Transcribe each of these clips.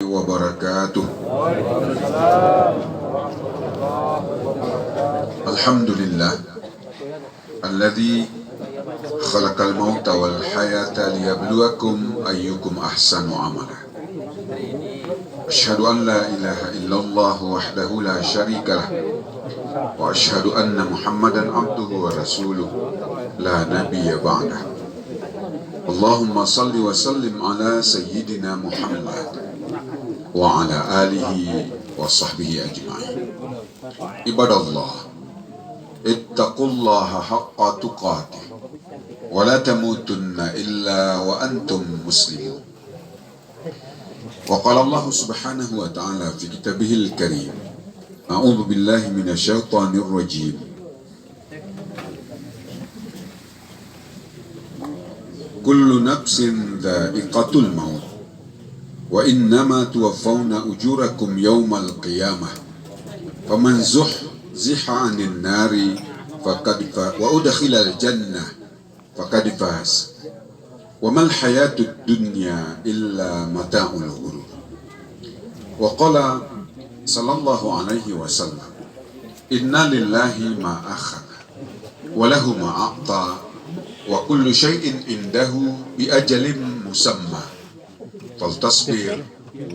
wabarakatuh. Alhamdulillah alladzi khalaqal mauta wal hayata liyabluwakum ayyukum ahsanu amala. Asyhadu an la ilaha illallah wahdahu la syarikalah wa asyhadu anna Muhammadan abduhu wa rasuluh la nabiyya ba'dah. Allahumma salli wa sallim ala sayyidina Muhammad wa ala alihi wa sahbihi ajma'in. Ibadallah, ittaqullaha haqqa tuqatih wa la tamutunna illa wa antum muslimun. Wa qala Allah subhanahu wa ta'ala fi kitabihil karim, a'udzu billahi minasyaitonir rajim. Kullu nafsin dha'iqatul maut wa innama tuwaffawna ujurakum yawmal qiyamah faman zuhziha 'anil nari faqad wa udkhilal jannah faqad faz wa mal hayatud dunya illa mata'ul ghurur. Wa qala sallallahu alaihi wasallam, inna lillahi ma akhadha wa lahu ma a'ta wa kullu syai'in indahu bi ajalin musamma faltasbir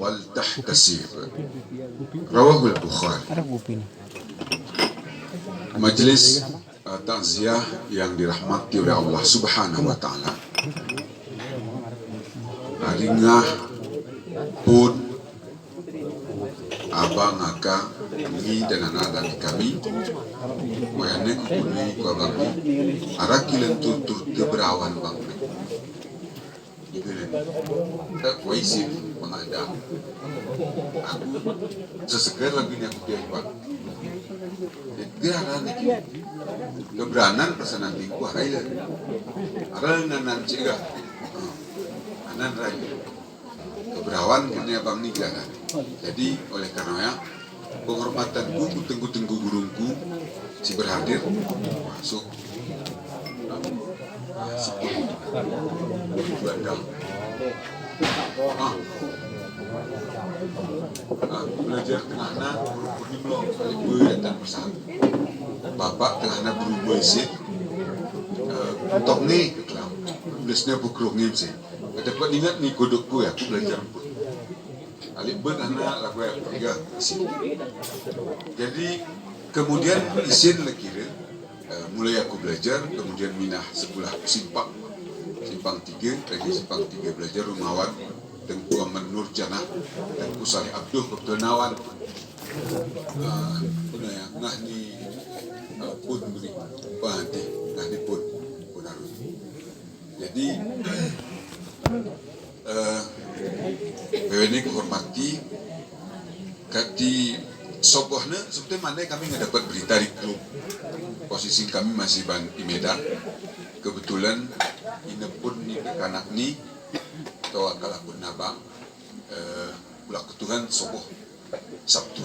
wal tahtasib. Rawahul Bukhari. Majelis takziah yang dirahmati oleh Allah Subhanahu wa taala. Aringah pun abang aka ini dan anak-anak kami wayane kupuni ku abang arakilan tur keberawan bang ibelan tak waisip mengada aku seseger lagi ni aku dia bang dia anak keberanan pesanan tingku harailan aranan cegah anan rai keberawan kini abang ni kan. Jadi oleh karenanya penghormatanku tengku-tengku gurungku si berhadir masuk bandang belajar tengahna pergi belum ibu datang bersama bapak tengahna berubah sih tok nih belasnya bukrungin sih dapat ingat nih kodokku ya aku belajar alik anak lagu yang tiga isin. Jadi kemudian isin lekira mulai aku belajar, kemudian minah sebelah simpang 3, lagi simpang 3 belajar rumawan Tengku Aman Nur Janah, Tengku Salih Abduh Kebetunawan ngah ni pun beri panti ngah ni pun harus. Jadi ini kehormati kati sobohnya sebetulnya mana kami nggak dapat berita di grup. Posisi kami masih di Medan. Kebetulan ini pun ni kanak ni atau akal pun nabang ulah ketuhan soboh Sabtu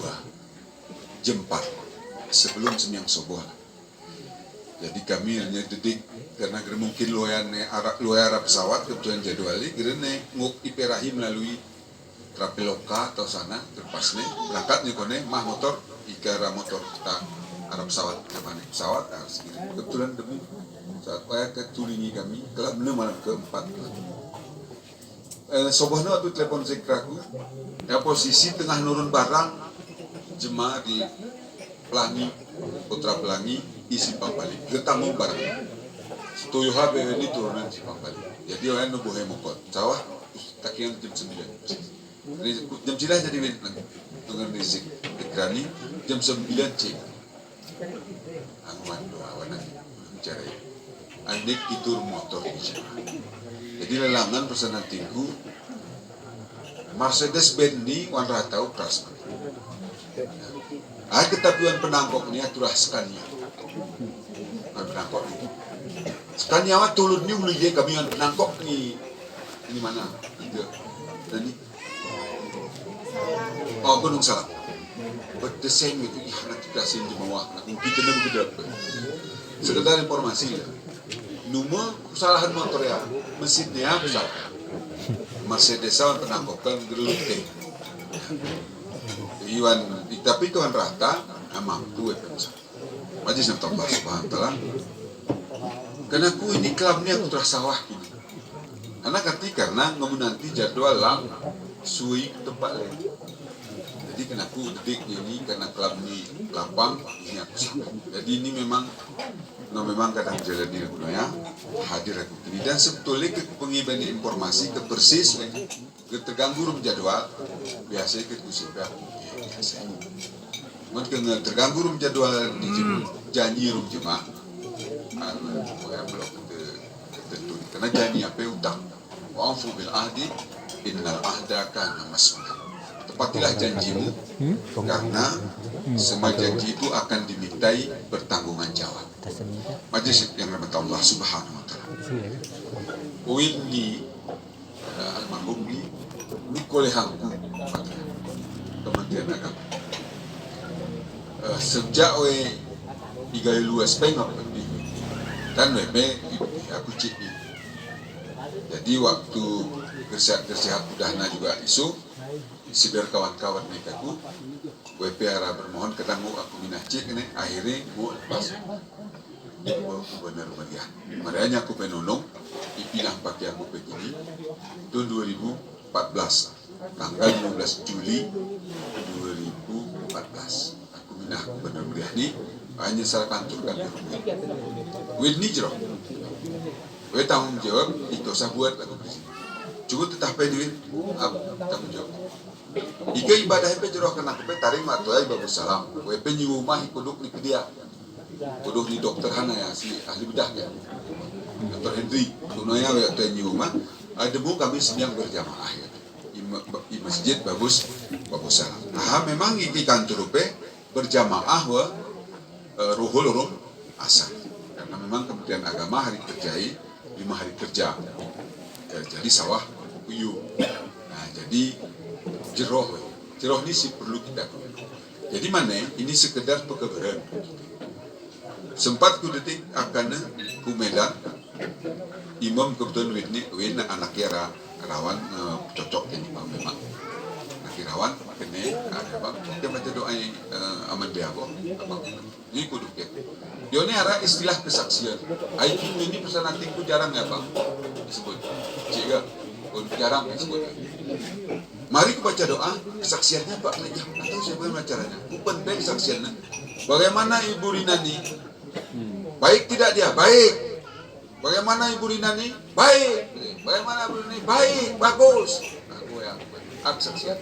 jam 4 sebelum semyang soboh. Jadi kami hanya detik karena mungkin loyan Arab pesawat kebetulan jadwali karena nguk iperahi melalui Traveloka atau sana terpasnya berangkatnya kone mah motor ikara motor kita Arab pesawat kemana pesawat harus kebetulan demi saat saya ketulingi kami kelak benar malam keempat sobohnya waktu telepon zikraku ya posisi tengah nurun barang jemaah di Pelangi Putra Pelangi di Simpang Bali ketanggung barang Tuyuh HB ini turunan Simpang Bali jadi orang nubuhnya mokot sawah takian jam 9 jam 9 jadi dengan rizik ikrani jam 9 cek angwan doa wanan bicara andik tidur motor bicara jadi lelangan pesanan tinggu Mercedes Benz ni wan ratau pras ketapuan penangkok ni aturah Scania penangkok ni Scania wa tulun ni ulu ye kami penangkok ni ini mana tiga dan ni Gunung Salak. Berdesain itu ihana tidasin di bawah. Nak kita nak bergerak. Sekedar informasi. Numa kesalahan motor ya, mesinnya besar. Mercedes pernah kokang gerulute. Iwan tapi tuan rata mampu majlis Allah Subhanahu wa taala. Karena aku ini kelam ni aku terasa sawah kini. Anak kati karena ngamun nanti jadwal lang sui tempat lain. Jadi kena aku dedik ini karena kelam ni lapang ini aku sawah. Jadi ini memang kadang jalan di gunanya hadir aku kini dan sebetulnya ke pengibaran informasi ke persis ke terganggu rum jadwal biasa ke kusibah biasa. Mungkin terganggu rum jadwal di janji rum jemaah belum tentu karena janji apa utang wa'fu bil ahdi innal ahda kana mas'ula. Tepatilah janjimu karena semua janji itu akan dimintai pertanggungan jawab. Majlis yang rahmat Allah Subhanahu wa taala. Ini almarhum ni kolehangku Kementerian Agama. Sejak igai luas pengap dan aku cik ni. Jadi waktu kerja udahna juga isu siber kawan-kawan mereka ku WP arah bermohon ketanggu aku minah cik ni akhirnya ku lepas benar meriah. Makanya aku penulung dipindah pakai aku begini tahun 2014 tanggal 15 Juli 2014 aku minah benar meriah ni hanya salah kantor kami wid ni jero wid tanggung jawab itu saya buat lagu bersih cukup tetap duit tanggung jawab ika ibadah pe jero kena pe taring matuai bagus salam we pe nyumah kuduk ni dia kuduk ni dokter Hana ya si ahli bedah ya Dr. Henry kunoya we te nyumah ada bu kami sembiang berjamaah ya di masjid bagus salam nah memang iki kantor pe berjamaah wa ruhul rum asar karena memang Kementerian Agama hari kerjai 5 hari kerja jadi sawah uyu nah jadi jeroh ini sih perlu kita jadi mana ini sekedar pekeberan sempat ku detik akan ku Medan imam kebetulan wina anak kira rawan cocok ini memang anak rawan kene ada bang kita baca doa aman biabo abang ini kudu ya dia ini arah istilah kesaksian ini pesan nantiku jarang ya bang disebut jika jarang disebut. Mari kita baca doa kesaksiannya Pak Leja atau saya bagaimana caranya penting kesaksiannya bagaimana Ibu Rinani baik tidak dia baik bagaimana Ibu Rinani baik bagaimana Ibu Rinani baik bagus aku yang kesaksian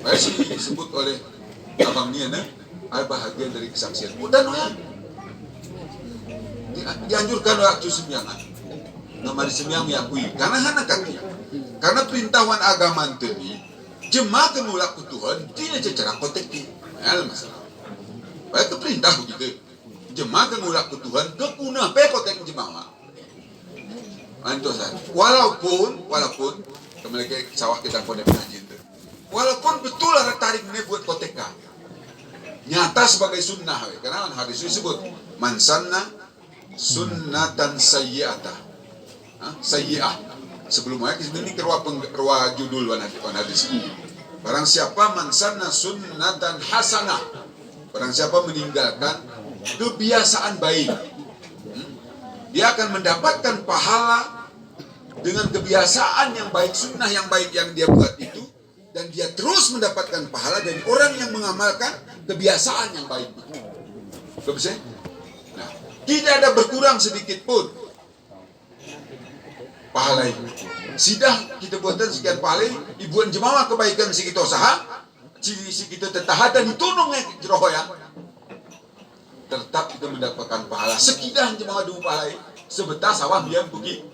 nah disebut oleh abang Niana bahagian dari kesaksian dan ya dianjurkan waktu sembiangan nama di sembiang yakui karena hana kaki karena perintahuan agama tadi jemaah kenulak ke Tuhan tidak secara konteks masalah baik ke perintah begitu jemaah kenulak ke Tuhan ke punah pe konteks jemaah antosan walaupun kembali sawah kita kode pengajian walaupun betul ada tarik ini buat konteks nyata sebagai sunnah karena hadis disebut mansanna sunnatan sayyi'atah sayyi'ah sebelum ayat ini kerwa judul wan hadis barang siapa mansanna sunnatan hasanah barang siapa meninggalkan kebiasaan baik dia akan mendapatkan pahala dengan kebiasaan yang baik sunnah yang baik yang dia buat itu dan dia terus mendapatkan pahala dari orang yang mengamalkan kebiasaan yang baik itu. Nah, tidak ada berkurang sedikit pun pahala itu. Sidah kita buatan sekian pahala, ibuan jemaah kebaikan si kita usaha, si kita tetahatan ditunung jeroh ya. Tetap kita mendapatkan pahala. Sekidah jemaah dua pahala, sebetas sawah dia bukit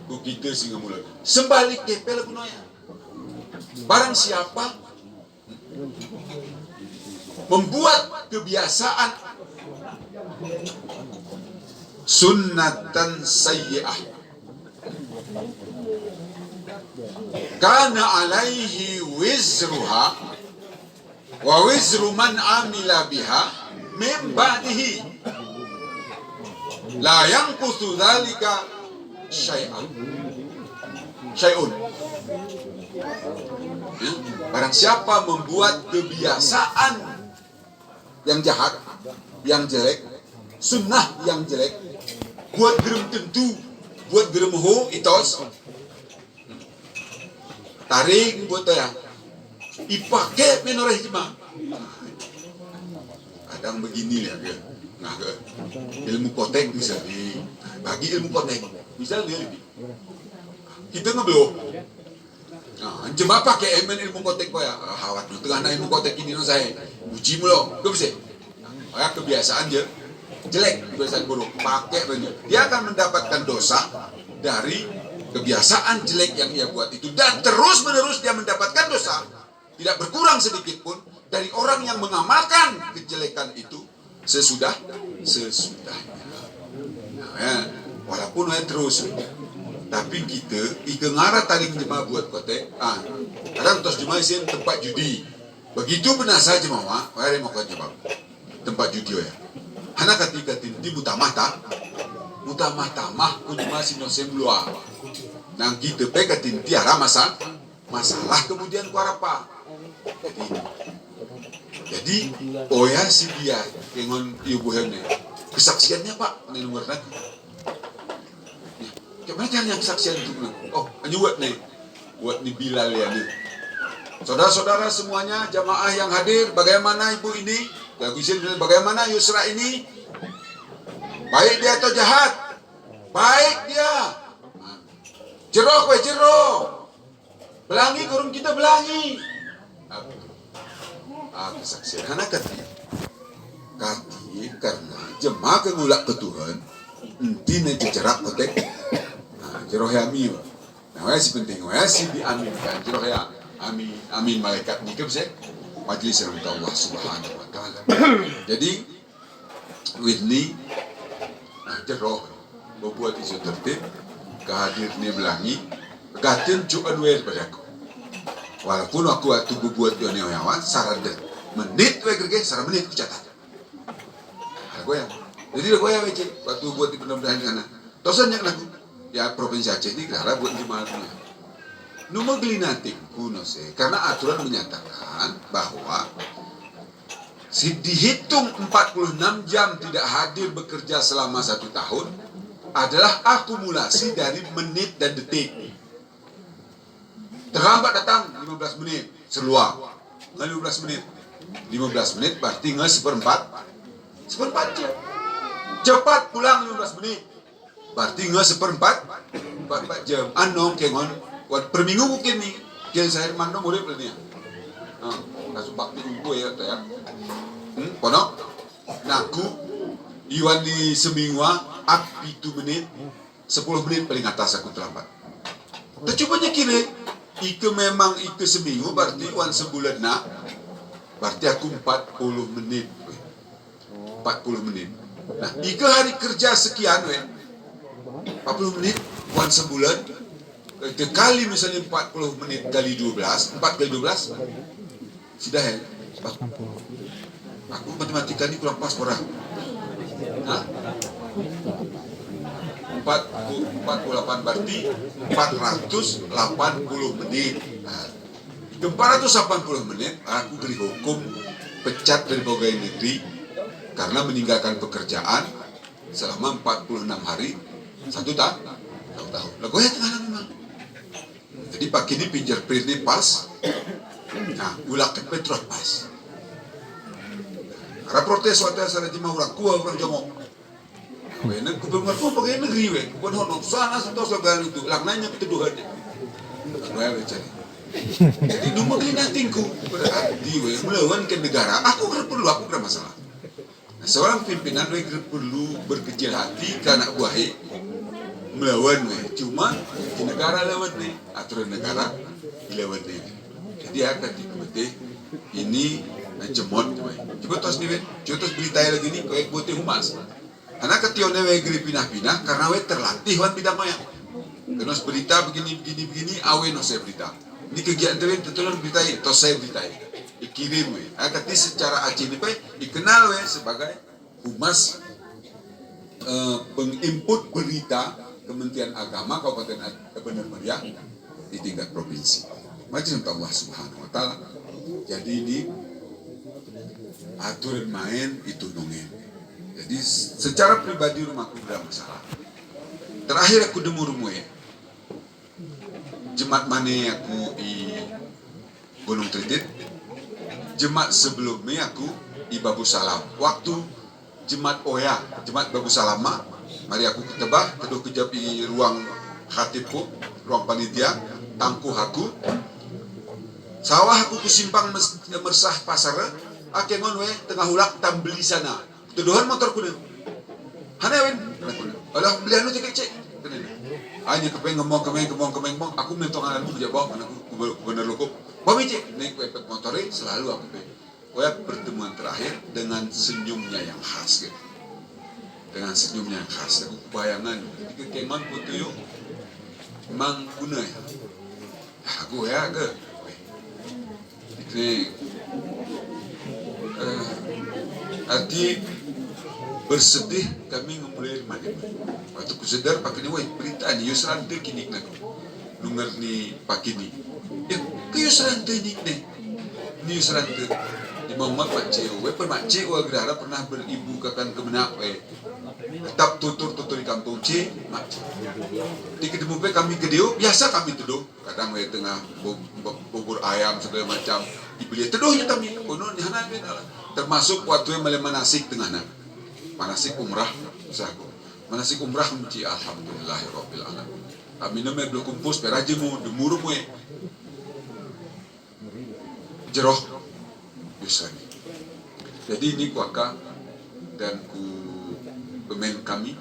kita singa mulut. Sembalik kepel gunanya. Barang siapa membuat kebiasaan sunnatan sayyi'ah kana alaihi wizruha wa wizru man amila biha min ba'dihi la yanqusu dzalika syai'un Ya, barang siapa membuat kebiasaan yang jahat, yang jelek, sunnah yang jelek, buat gerem tentu, buat gerem ho itos, tarik buat ya, ipake menoreh cuma. Kadang begini ya, nah ilmu kotek misalnya, bagi ilmu kotek, misalnya kita ngeblow. Nah, cuma pakai ilmu kotek kok ya, hawat lu tengah ilmu kotek ini no saya, uji mulu, gak bisa. Kayak kebiasaan aja, jelek, kebiasaan buruk, pakai banyak. Dia akan mendapatkan dosa dari kebiasaan jelek yang ia buat itu, dan terus menerus dia mendapatkan dosa, tidak berkurang sedikit pun dari orang yang mengamalkan kejelekan itu sesudahnya. Nah, ya, walaupun terus. Tapi kita ngara tarik jemaah buat kotek. Kadang tos jemaah isin tempat judi. Begitu benasa jemaah, wahai mau kau jemaah tempat judi ya. Hana ketika tinti mutamah ku jemaah sinosem luar. Nang kita peka tinti ara masalah kemudian ku apa. Jadi oya si dia kengon ibu hene kesaksiannya Pak di luar negeri. Macam yang kesaksian itu, oh, hanya buat nih Bilal ya nih. Saudara-saudara semuanya, jamaah yang hadir, bagaimana ibu ini? Bagaimana Yusra ini? Baik dia atau jahat? Baik dia. Jero, belangi kurung kita belangi. Kesaksian anak kati karena jemaah kengulak ke Tuhan, intinya jejerak kotek. Jeroh ya amin. Nah, si penting, si diaminkan. Jeroh ya amin malaikat nikah sih. Majlis serta Allah Subhanahu Wa Taala. Jadi, Whitney, jeroh, membuat isu tertib, kehadir ni belangi, gatin cuan wer padaku. Walaupun waktu buat dia nyawa, saran menit wer gerge, saran menit kucatat. Aku ya, jadi aku ya waktu buat di benar-benar sana. Tosan yang lagu. Ya provinsi Aceh ini kira buat gimana? Nomor gelinating kuno sih, karena aturan menyatakan bahwa si dihitung 46 jam tidak hadir bekerja selama 1 tahun adalah akumulasi dari menit dan detik. Terlambat datang 15 menit, seluar 15 menit. 15 menit berarti seperempat jam. Cepat pulang 15 menit. Berarti seperempat 4 jam. Anong kengon per minggu mungkin nih. Kian saya mando boleh beli ya. Kasu bakti ungku ya teh. Ponok. Naku iwan di seminggu api 2 menit 10 menit paling atas aku terlambat. Tercubanya kira ike memang ike seminggu berarti iwan sebulan berarti aku 40 menit. 40 menit. Nah, ike hari kerja sekian 40 menit, buat sebulan, kali misalnya 40 menit kali 12, 4 kali 12, sudah ya? Aku matematika ini kurang pas porah. 48 berarti 480 menit. Nah, 480 menit aku beri hukum pecat dari pegawai negeri karena meninggalkan pekerjaan selama 46 hari 1 tahun. Lagu ya tengah memang. Jadi pak ini fingerprint ini pas. Nah, ulak ke petrol pas. Karena protes waktu saya cuma orang kuah orang jomok. Wena gubernur ku pakai negeri we, bukan honor sana sentuh segan itu, laknanya ketuduhannya. Gue cari. Jadi nomor ini nantingku berarti we melawan ke negara. Aku perlu masalah. Seorang pimpinan perlu berkecil hati karena buahnya melawan cuma di negara lewat nih aturan negara lewat nih. Jadi akan dikubete ini jemot coba tos nih contoh berita lagi nih kayak buat humas karena ketionnya geri pindah-pindah karena terlatih wan bidang yang terus berita begini awe no saya berita ini kegiatan tetulan berita tos saya berita dikirim akati secara Aceh ini dikenal sebagai humas penginput berita Kementerian Agama Kabupaten Bener Meriah di tingkat provinsi. Macam Allah Subhanahu Wa Taala. Jadi ini aturan main itu nongeng. Jadi secara pribadi rumahku tidak masalah. Terakhir aku demu rumah Jemaat mana aku di Gunung Tritit. Jemaat sebelumnya aku di Babu Salam. Waktu Jemaat Oya, Jemaat Babu Salama, mari aku ketebah, kedua kejap di ruang khatibku, ruang panitia, tangkuh aku. Sawah aku kusimpang mersah pasar, akengon we tengah hulak tambeli sana. Tuduhan motor kuda. Hana wen, alah beli anu cek. Hanya kepeng ngomong, aku mentong anakku jawab, anakku bener lukup. Bami cek, naik pepet motornya selalu aku pe. Pertemuan terakhir dengan senyumnya yang khas gitu. Dengan senyumnya yang khas, aku bayangan ketika keman putuyo mang kunai. Aku ya ke. Ini arti bersedih kami memulai mana. Waktu ku sedar pakai ni, woi berita ni Yusran tu kini nak nungar ni pakai ni. Ya, ke Yusran tu ni ni Yusran tu. Di Muhammad makcik, woi permakcik wah gerara pernah beribu kakan kemenak, woi tetap tutur di kampung C, makcik. Di ketemu pe kami kedeu, biasa kami teduh. Kadang woi tengah bubur ayam segala macam. Dibeli teduhnya kami, konon ni hanan termasuk waktu yang manasik tengah nak. Manasik umrah, usahaku. Manasik umrah menci alhamdulillahirabbil alamin. Kami nama belum kumpus perajemu demurumu jeroh Yusani. Jadi ini kuaka dan ku pemain kami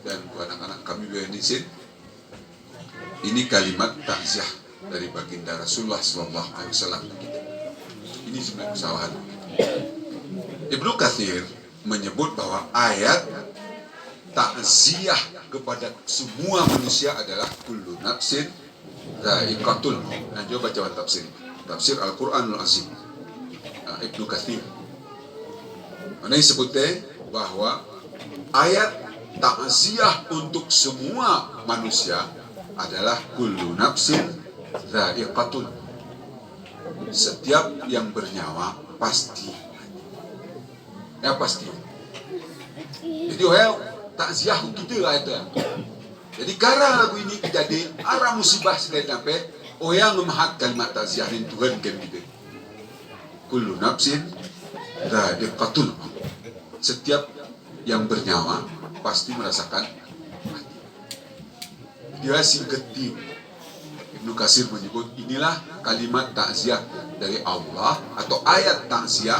dan ku anak-anak kami bernisin. Ini kalimat takziah dari baginda Rasulullah Sallallahu Alaihi Wasallam. Ini sebenarnya kesalahan. Ibnu Katsir menyebut bahwa ayat takziah kepada semua manusia adalah kullu nafsin dha'iqatul maut. Nah, coba baca tafsir Al-Qur'anul Azim. Ibnu Katsir. Mana disebutnya bahwa ayat takziah untuk semua manusia adalah kullu nafsin dha'iqatul. Setiap yang bernyawa pasti. Ya pasti. Jadi takziah kita ayatnya. Jadi karena lagu ini kejadian arah musibah sedang sampai yang memahat kalimat takziah ini Tuhan kan kita. Kullu nafsin dha'iqatul maut. Setiap yang bernyawa pasti merasakan mati. Dia singketim. Ibnu Katsir menyebut inilah kalimat takziah dari Allah atau ayat takziah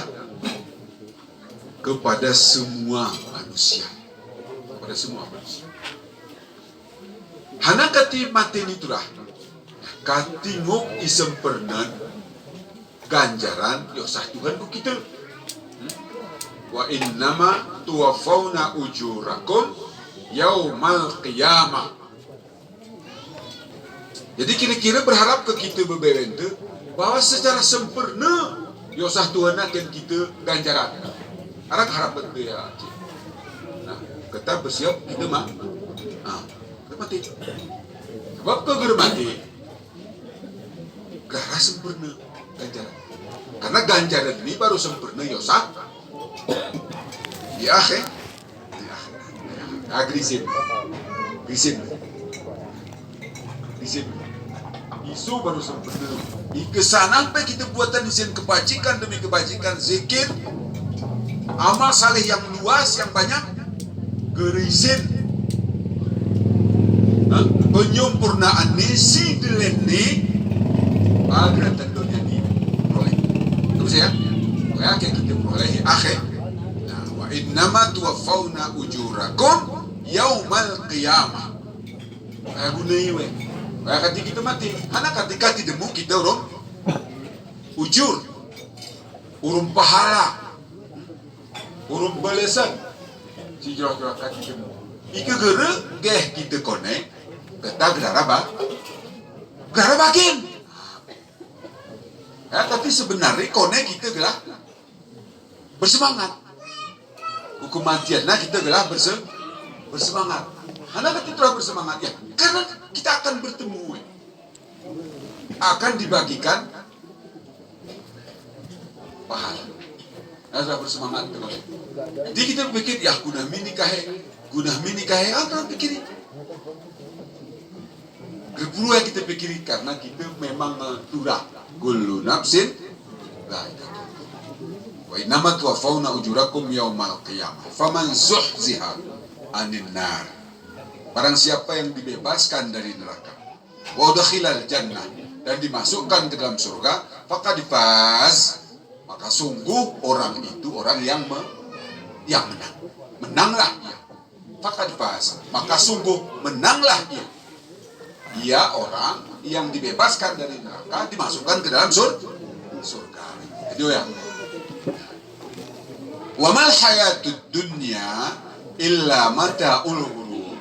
kepada semua manusia. Kepada semua manusia. Hana kati mati ni turah. Kati ngok isempernan ganjaran yosah Tuhan ku kita. Wa innama tuwaffawna ujurakum yaumal qiyamah. Jadi kira-kira berharap ke kita berbeda bahwa secara sempurna yosah Tuhan akan kita ganjaran. Arang harap betul ya. Nah, kita bersiap kita kita mati. Sebab kita mati, gara sempurna ganjaran. Karena ganjaran ini baru sempurna yosah di akhir. Agresif. Isu baru sempurna. Kesana sampai kita buatan isin kebajikan demi kebajikan, zikir, amal saleh yang luas yang banyak, gerisin, penyempurnaan si dileni agar tentunya diperoleh. Terus ya, kayak kita peroleh akhir. Nah, wa innama tuwaffawna ujurakum yaumal qiyamah. Kayak gunai we. Kayak kati kita mati. Anak ketika tidak mau kita ujur, urung pahala, urung balesan. Si jorok-jorok kati kita. Ika gera geh kita konek. Kata gerara ba? Gerara bagian. Ya, tapi sebenarnya konek kita gelah bersemangat. Hukum matian, nah kita gelah bersemangat. Anak kita terus bersemangat ya, karena kita akan bertemu. akan dibagikan pahala. Ada bersemangat terus. Jadi kita pikir ya gunah mini kahe, apa pikirin? Berburu yang kita pikirin karena kita memang turah kullu nafsin dha'iqatul maut. Wa innama tuwaffawna ujurakum yaumal qiyamah. Faman zuhziha 'anil nar. Barang siapa yang dibebaskan dari neraka, wa udkhilal jannah, dan dimasukkan ke dalam surga, faqad faz, maka sungguh orang itu orang yang menang. Menanglah ia. Faqad faz, maka sungguh menanglah ia. Ia orang yang dibebaskan dari neraka, dimasukkan ke dalam surga. Itu ya. Wa mal hayatud dunya illa mata'ul ghurur.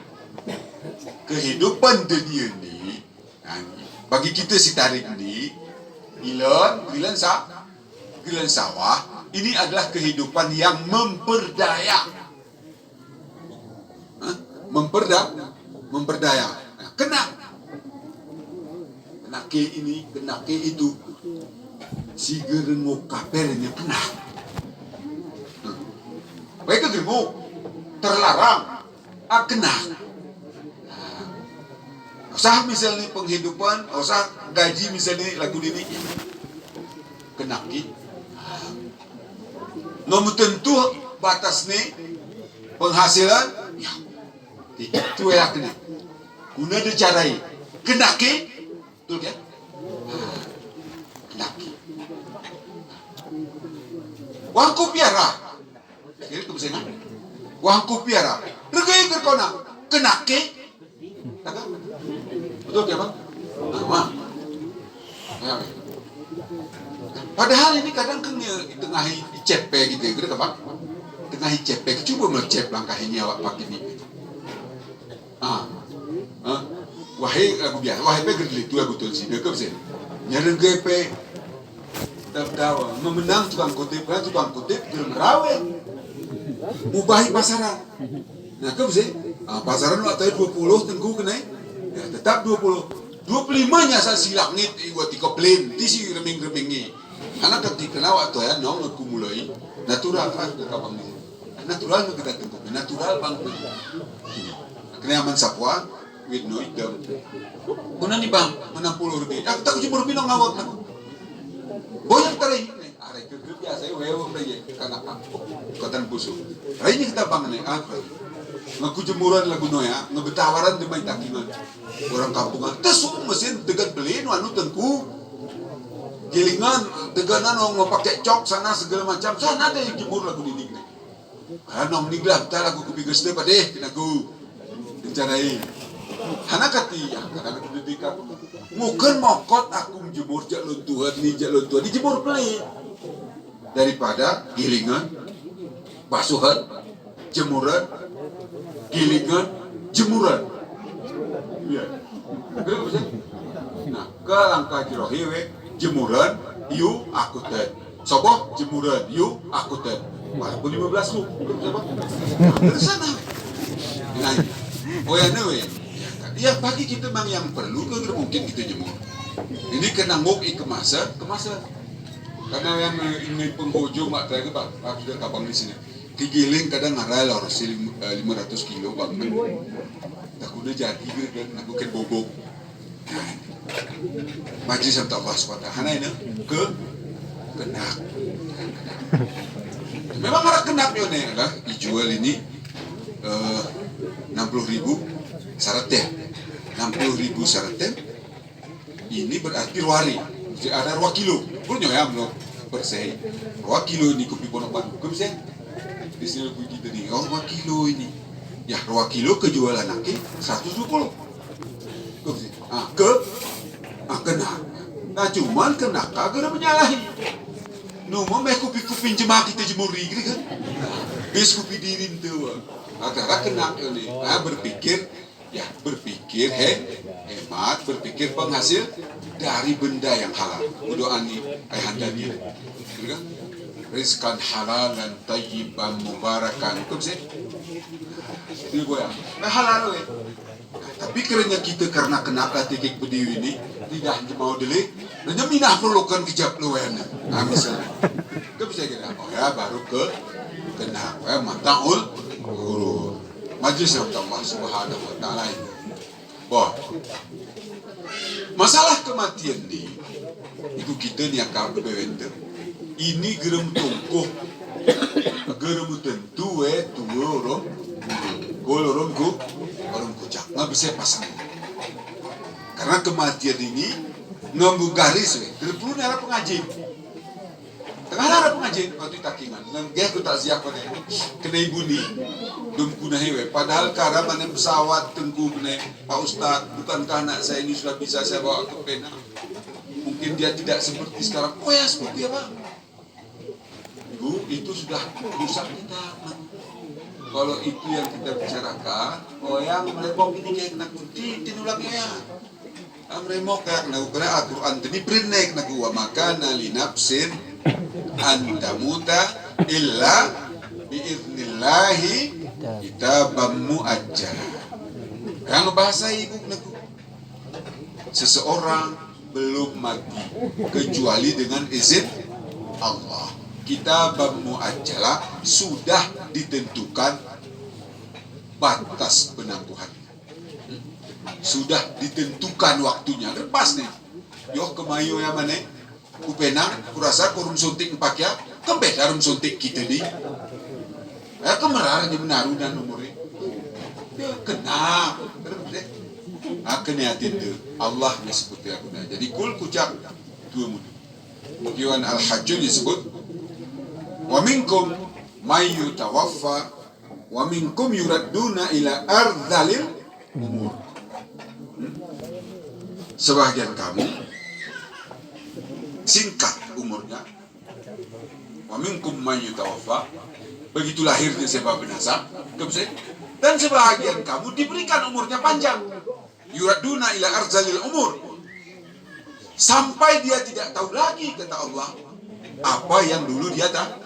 Kehidupan dunia ini, bagi kita si tarik ini, gilan sawah, ini adalah kehidupan yang memperdaya. Memperdaya. Nah, kena ke ini, kena ke itu, si gerengok kapernya kena. Mereka gerengok terlarang, kena. Usah misalnya penghidupan, usah gaji misalnya lagu ini, kena ke. Nomor tentu batas nih penghasilan, ya, itu ya kena. Guna dicarai, kena ke. Betul kan? Laki. Wangku piara. Jadi itu bisa nak. Wangku piara. Regai kerkona. Kenake. Betul kan bang? Nama. Ya. Padahal ini kadang kan di tengah cepek gitu, gitu kan bang? Tengah cepek. Coba melecep langkah ini awak pakai ini. Wahai aku biasa, wahai pe gerli tu aku tu sih, dekat sih. Nyareng pe, dawa, memenang tukang kutip germerawe, mubahi pasaran. Nah, kau sih, pasaran waktu 20 tengku kena, ya tetap 20, 25-nya saya silap nih, buat dikoplin, di si reming-remingi. Anak ketika waktu ya, nong aku mulai natural kan, dekapang ni, natural kita tengku, natural bang, kena aman sapwa. With no idam. Kuna ni bang, Rp60. Aku tak Rp70 nang ngawak na. Boyak taray. Aray ke biasa wewe praye kana pa. Kotan puso. Ray ni kita bang ni apa? Ngakujemuran lagu no ya, ngebetawaran di may takingan. Orang kampungan. Tesu mesin degan beli no anu tengku. Gilingan deganan mau pakai cok sana segala macam. Sana ada yang jemur lagu didik ni. Nong niglam ta lagu kubigas de pade kinaku. Dicarai. Anak kati ya, karena pendidikan mungkin mokot aku menjemur jalur Tuhan dijemur pelit daripada gilingan, basuhan, jemuran, gilingan, jemuran. Iya. Nah, ke langkah jirohiwe jemuran, yu aku ten. Soboh jemuran, yu aku ten. Walaupun 15 lu, dari sana. Nah, oh ya newe. Ya bagi kita memang yang perlu kan mungkin kita jemur. Ini kena ngok kemasan. Karena yang ini penghujung mak terakhir pak sudah kapang di sini. Kigiling kadang ngarai lah harus 500 kilo bang. Tak udah jadi kan aku kan bobok. Majlis sama Allah SWT. Hana ini kenak. Memang harap kenaknya nih lah dijual ini 60.000 syaratnya. 60.000 syaratnya ini berarti ruari ada 2 kilo punya ya belum bersih 2 kilo ini kopi Pondok Batu ke bisa di sini kita nih 2 kilo ini ya 2 kilo kejualan nanti 120 ke bisa kena nah cuman kena kagak menyalahi mau meh kopi jemaah kita jemuri gitu kan bis kopi dirin tuh agar kena ini berpikir hemat, berpikir penghasil dari benda yang halal. Doa ni ayahanda dia, kan? Rizqan halalan tayyiban mubarakan. Itu sih. Itu gue ya. Halal Tapi kerana kita karena kena tikik berdiri ini tidak mau delik, dan minah perlukan kejap luwen. Nah misalnya, ke bisa kita, oh ya baru kena, ya mataul guru. Majlis Allah Subhanahu Wa Taala ini. Boh, masalah kematian ni, itu kita ni akal berbeda. Ini gerem tungkuh, gerem tentu tua orang, orang kucak, nggak bisa pasang. Karena kematian ini nunggu garis, tidak perlu ada pengaji. Tengah ada pengaji, waktu takingan, nggak aku tak siap pada kena ibu ni, dum kuna hewe. Padahal karena mana pesawat tengku kena Pak Ustad, bukankah anak saya ini sudah bisa saya bawa ke pena? Mungkin dia tidak seperti sekarang. Oh ya seperti apa? Ibu, itu sudah rusak kita. Kalau itu yang kita bicarakan, oh yang meremok ini kayak kena kunci, tinulang ya. Meremok kayak kena kena Al-Quran tadi prinek nak wa makana li nafsin antamuta illa biiznillahi kitabam muajjal. Yang bahasa ibu naku, seseorang belum mati kecuali dengan izin Allah. Kitabam muajjal sudah ditentukan batas penangguhan. Sudah ditentukan waktunya. Lepas nih, yo kemayu yang mana? Kupenang, kurasa kurun suntik empat ya, kembali dalam suntik kita ni. Kemerar di menaruh dan umurnya. Ya kena, kena hati tu. Allah ni seperti aku dah. Jadi kul kucak dua muda. Kiwan Al-Hajjun disebut, wa minkum may yutawaffa wa minkum yuradduna ila ardhalil umur. Sebahagian kamu singkat umurnya, wa minkum may yutawaffa, begitu lahirnya sebab binasa, dan sebahagian kamu diberikan umurnya panjang, yuraduna ila arzalil umur, sampai dia tidak tahu lagi, kata Allah, apa yang dulu dia tahu.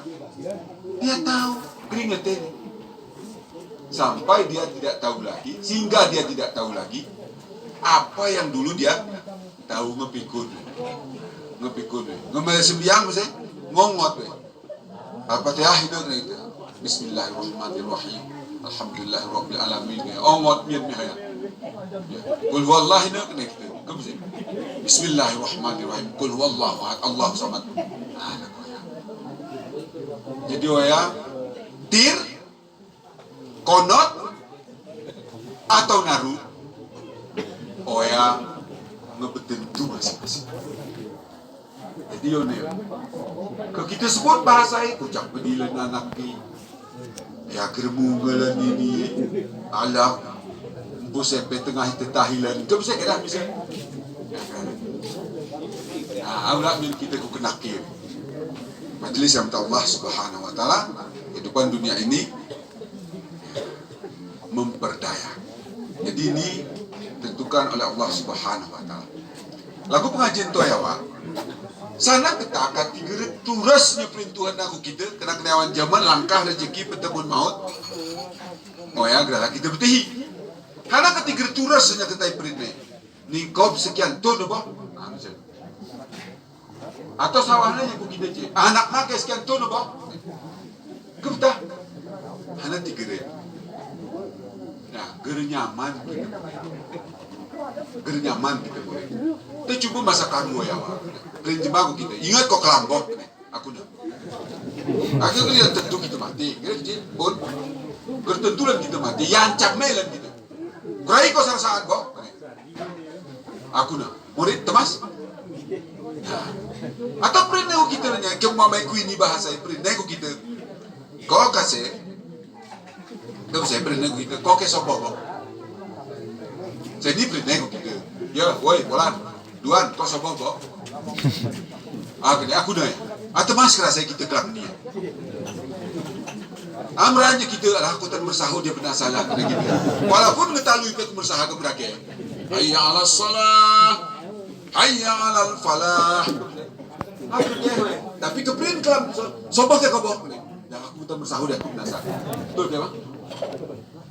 Dia tahu, keringat ini, sampai dia tidak tahu lagi, sehingga dia tidak tahu lagi apa yang dulu dia tahu. Ngepikun, ngemel sembiang mesti ngongot, Al-Fatihah hidup itu. Bismillahirrahmanirrahim. Alhamdulillahirabbil alamin. Ongot mian mihaya. Qul huwallahi nak nek. Kemse. Bismillahirrahmanirrahim. Qul huwallahu ahad. Allahu samad. Jadi ya tir konot atau naru oya ngebetentu masing-masing. Jadi yone ke kita sebut bahasa itu kucak bedilan anak ni ya kermungalan ini ala busepe tengah tetahilan ke bisa kira bisa awak min kita ku kenakir majlis yang Allah Subhanahu Wa Taala kehidupan dunia ini memperdaya. Jadi ini tentukan oleh Allah Subhanahu Wa Taala. Lagu pengajian tu ya Wak. Sana kita akan tiga turasnya perintuhan aku kita kena kenawan zaman langkah rezeki pertemuan maut. Oh ya, gerala kita bertihi. Karena ketiga turasnya kita perintah. Nikob sekian ton apa? Atau sawahnya yang kita je. Anak makai sekian ton apa? Kebetah. Hana tiga. Nah, gernyaman kita. Gernyaman kita boleh. Kita cuba masa kamu ya Wak. Jemaah kita, ingat kok kelambok, aku dah. Akhirnya dia tentu kita mati, pun bertentulan kita mati, yang melan kita. Kurai kau saat kok, aku dah. Murid temas, atau pernah kita nanya, kau mau main ini bahasa pernah kita, kau kasih, kau saya pernah kita, kau kesopo kok. Jadi pernah kita, ya, woi, bolan, duan, kau sopo kok. Aku dah. Atau mas kerasa kita kelak dia. Amranya kita adalah akutan bersahur dia pernah salah kena kita. Walaupun ngetalui kita bersahur ke berake. Hayya 'alas shalah, hayya 'alal falah. Aku dia. Tapi keprint kelam sobah ke kobok. Dah aku tak bersahur dia aku pernah salah. Betul ke bang?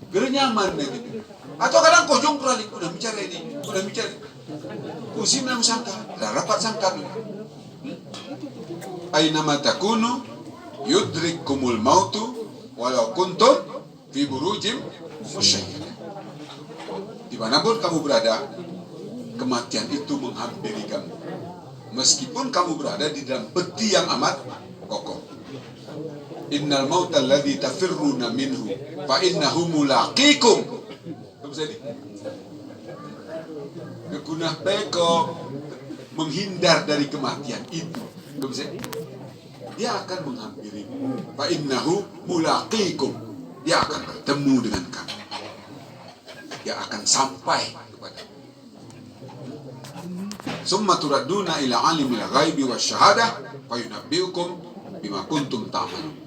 Gere nyaman deh gitu. Atau kadang kojong peralik, udah bicara ini, udah bicara. Kusim yang sangka, dah rapat sangka. Aina matakunu yudrikumul mautu walau kuntum fi burujim musyayyadah. Dimanapun kamu berada, kematian itu menghampiri kamu. Meskipun kamu berada di dalam peti yang amat kokoh. Innal mautal ladzi tafirruna minhu fa innahu mulaqikum. Kegunah peko menghindar dari kematian itu. Dia akan menghampiri. Fa innahu mulaqikum. Dia akan bertemu dengan kamu. Dia akan sampai kepada. Summa turadduna ila alimil ghaibi wasyahadah fa yunabbiukum bima kuntum ta'malun.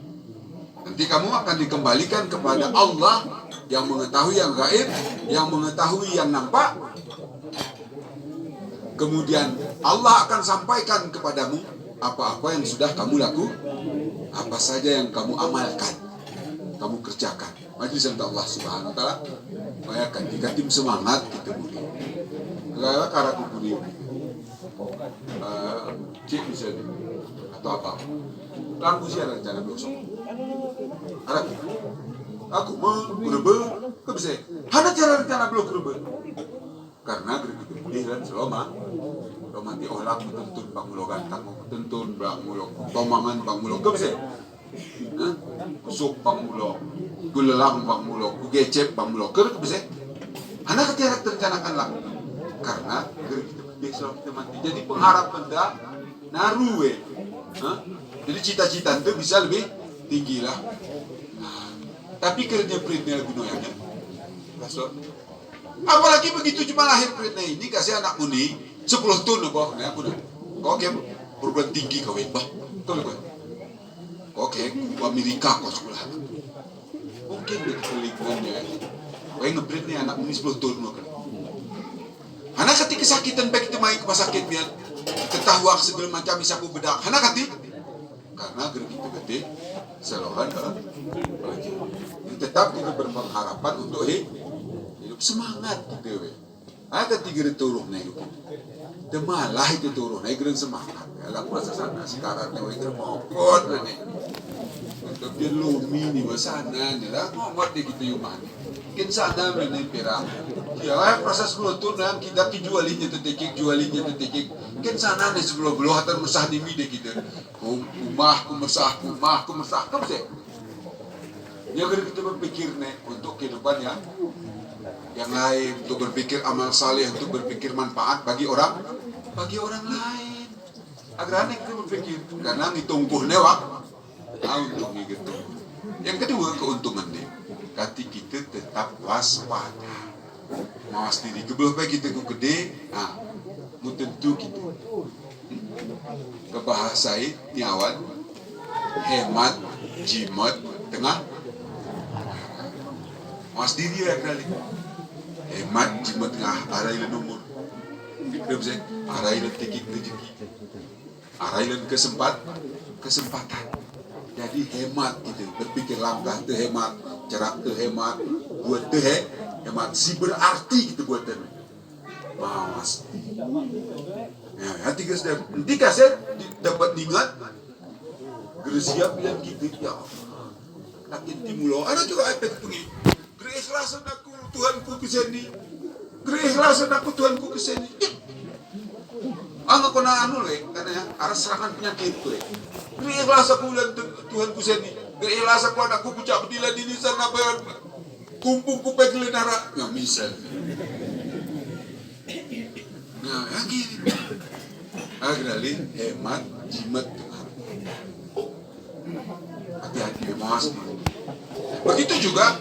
Nanti kamu akan dikembalikan kepada Allah yang mengetahui yang gaib, yang mengetahui yang nampak. Kemudian Allah akan sampaikan kepadamu apa-apa yang sudah kamu lakukan, apa saja yang kamu amalkan, kamu kerjakan. Majlis untuk Allah Subhanahu wa taala. Bayangkan jika tim semangat kita budi. Kalau karaku budi. Cik misalnya atau apa? Lampu sih ada rencana besok. Arab. Aku mau berbe, kau bisa. Hana cara rencana belum berbe. Karena begitu dihiran selama romanti olah tuntun bang mulo gantang, tuntun bang mulo tomangan bang mulo kau bisa. Kusuk bang mulo, gulelang bang mulo, gecep bang mulo kau bisa. Hana ketiara terencanakan lah. Karena begitu besok kita mati. Jadi pengharap benda naruwe. Jadi cita-cita itu bisa lebih tinggi lah. Tapi kerja perintah gunoyannya. Apalagi begitu cuma lahir perintah ini kasih anak muni 10 tahun bah, nah aku dah. Kau ke perguruan tinggi kau bah, betul kan? Kau ke Amerika kau sekolah. Mungkin berkelingannya. Kau yang ngeprintnya anak muni 10 tahun kan? Anak ketika kesakitan baik itu main ke rumah sakit biar ketahuan segala macam bisa aku bedak. Anak kati karena gitu gede selohan tetap kita berpengharapan untuk hidup semangat gitu we. Ada tiga turun nih gitu. Demalah itu turun nih geran semangat. Kalau masa sana sekarang nih we mokot nih. Untuk dia lumi nih wasana nih lah ngomot di gitu yuman. Kin sana nih pirang. Ya proses bluetooth nam kita jualinya tetekik kin sana nih sebelum hatan mesah di mide kita. Kumah kumesah kamu sih. Ya kalau kita berpikir nih untuk kehidupan yang lain, untuk berpikir amal saleh, untuk berpikir manfaat bagi orang lain. Agar aneh kita berpikir karena ngitung newak, untuk gitu. Yang kedua keuntungan nih, kati kita tetap waspada. Mawas diri kebelah baik kita gede, mu tentu gitu. Kebahasai nyawan, hemat, jimat, tengah. Mawas diri ya kali. Hemat, jimat tengah, arailan umur. Arailan tekik rezeki. Arailan kesempatan. Jadi hemat gitu, berpikir langkah tu hemat, cerak tu hemat, buat tu hemat. Si berarti gitu buatan. Mawas. Ya, hati kita nanti kaset dapat ingat, geresiap yang gitu ya. Lakin timulo, ada juga efek pengi. Keikhlasan aku Tuhanku kesini, keikhlasan aku Tuhanku kesini. Aku kena anu le, katanya arah serangan penyakit le. Keikhlasan aku dan Tuhanku kesini, keikhlasan aku anakku pucak berdila di sana bayar kumpul kupek lenara, nggak bisa. Nah, lagi. Agralin hemat jimat Tuhan. Hati-hati mas. Begitu juga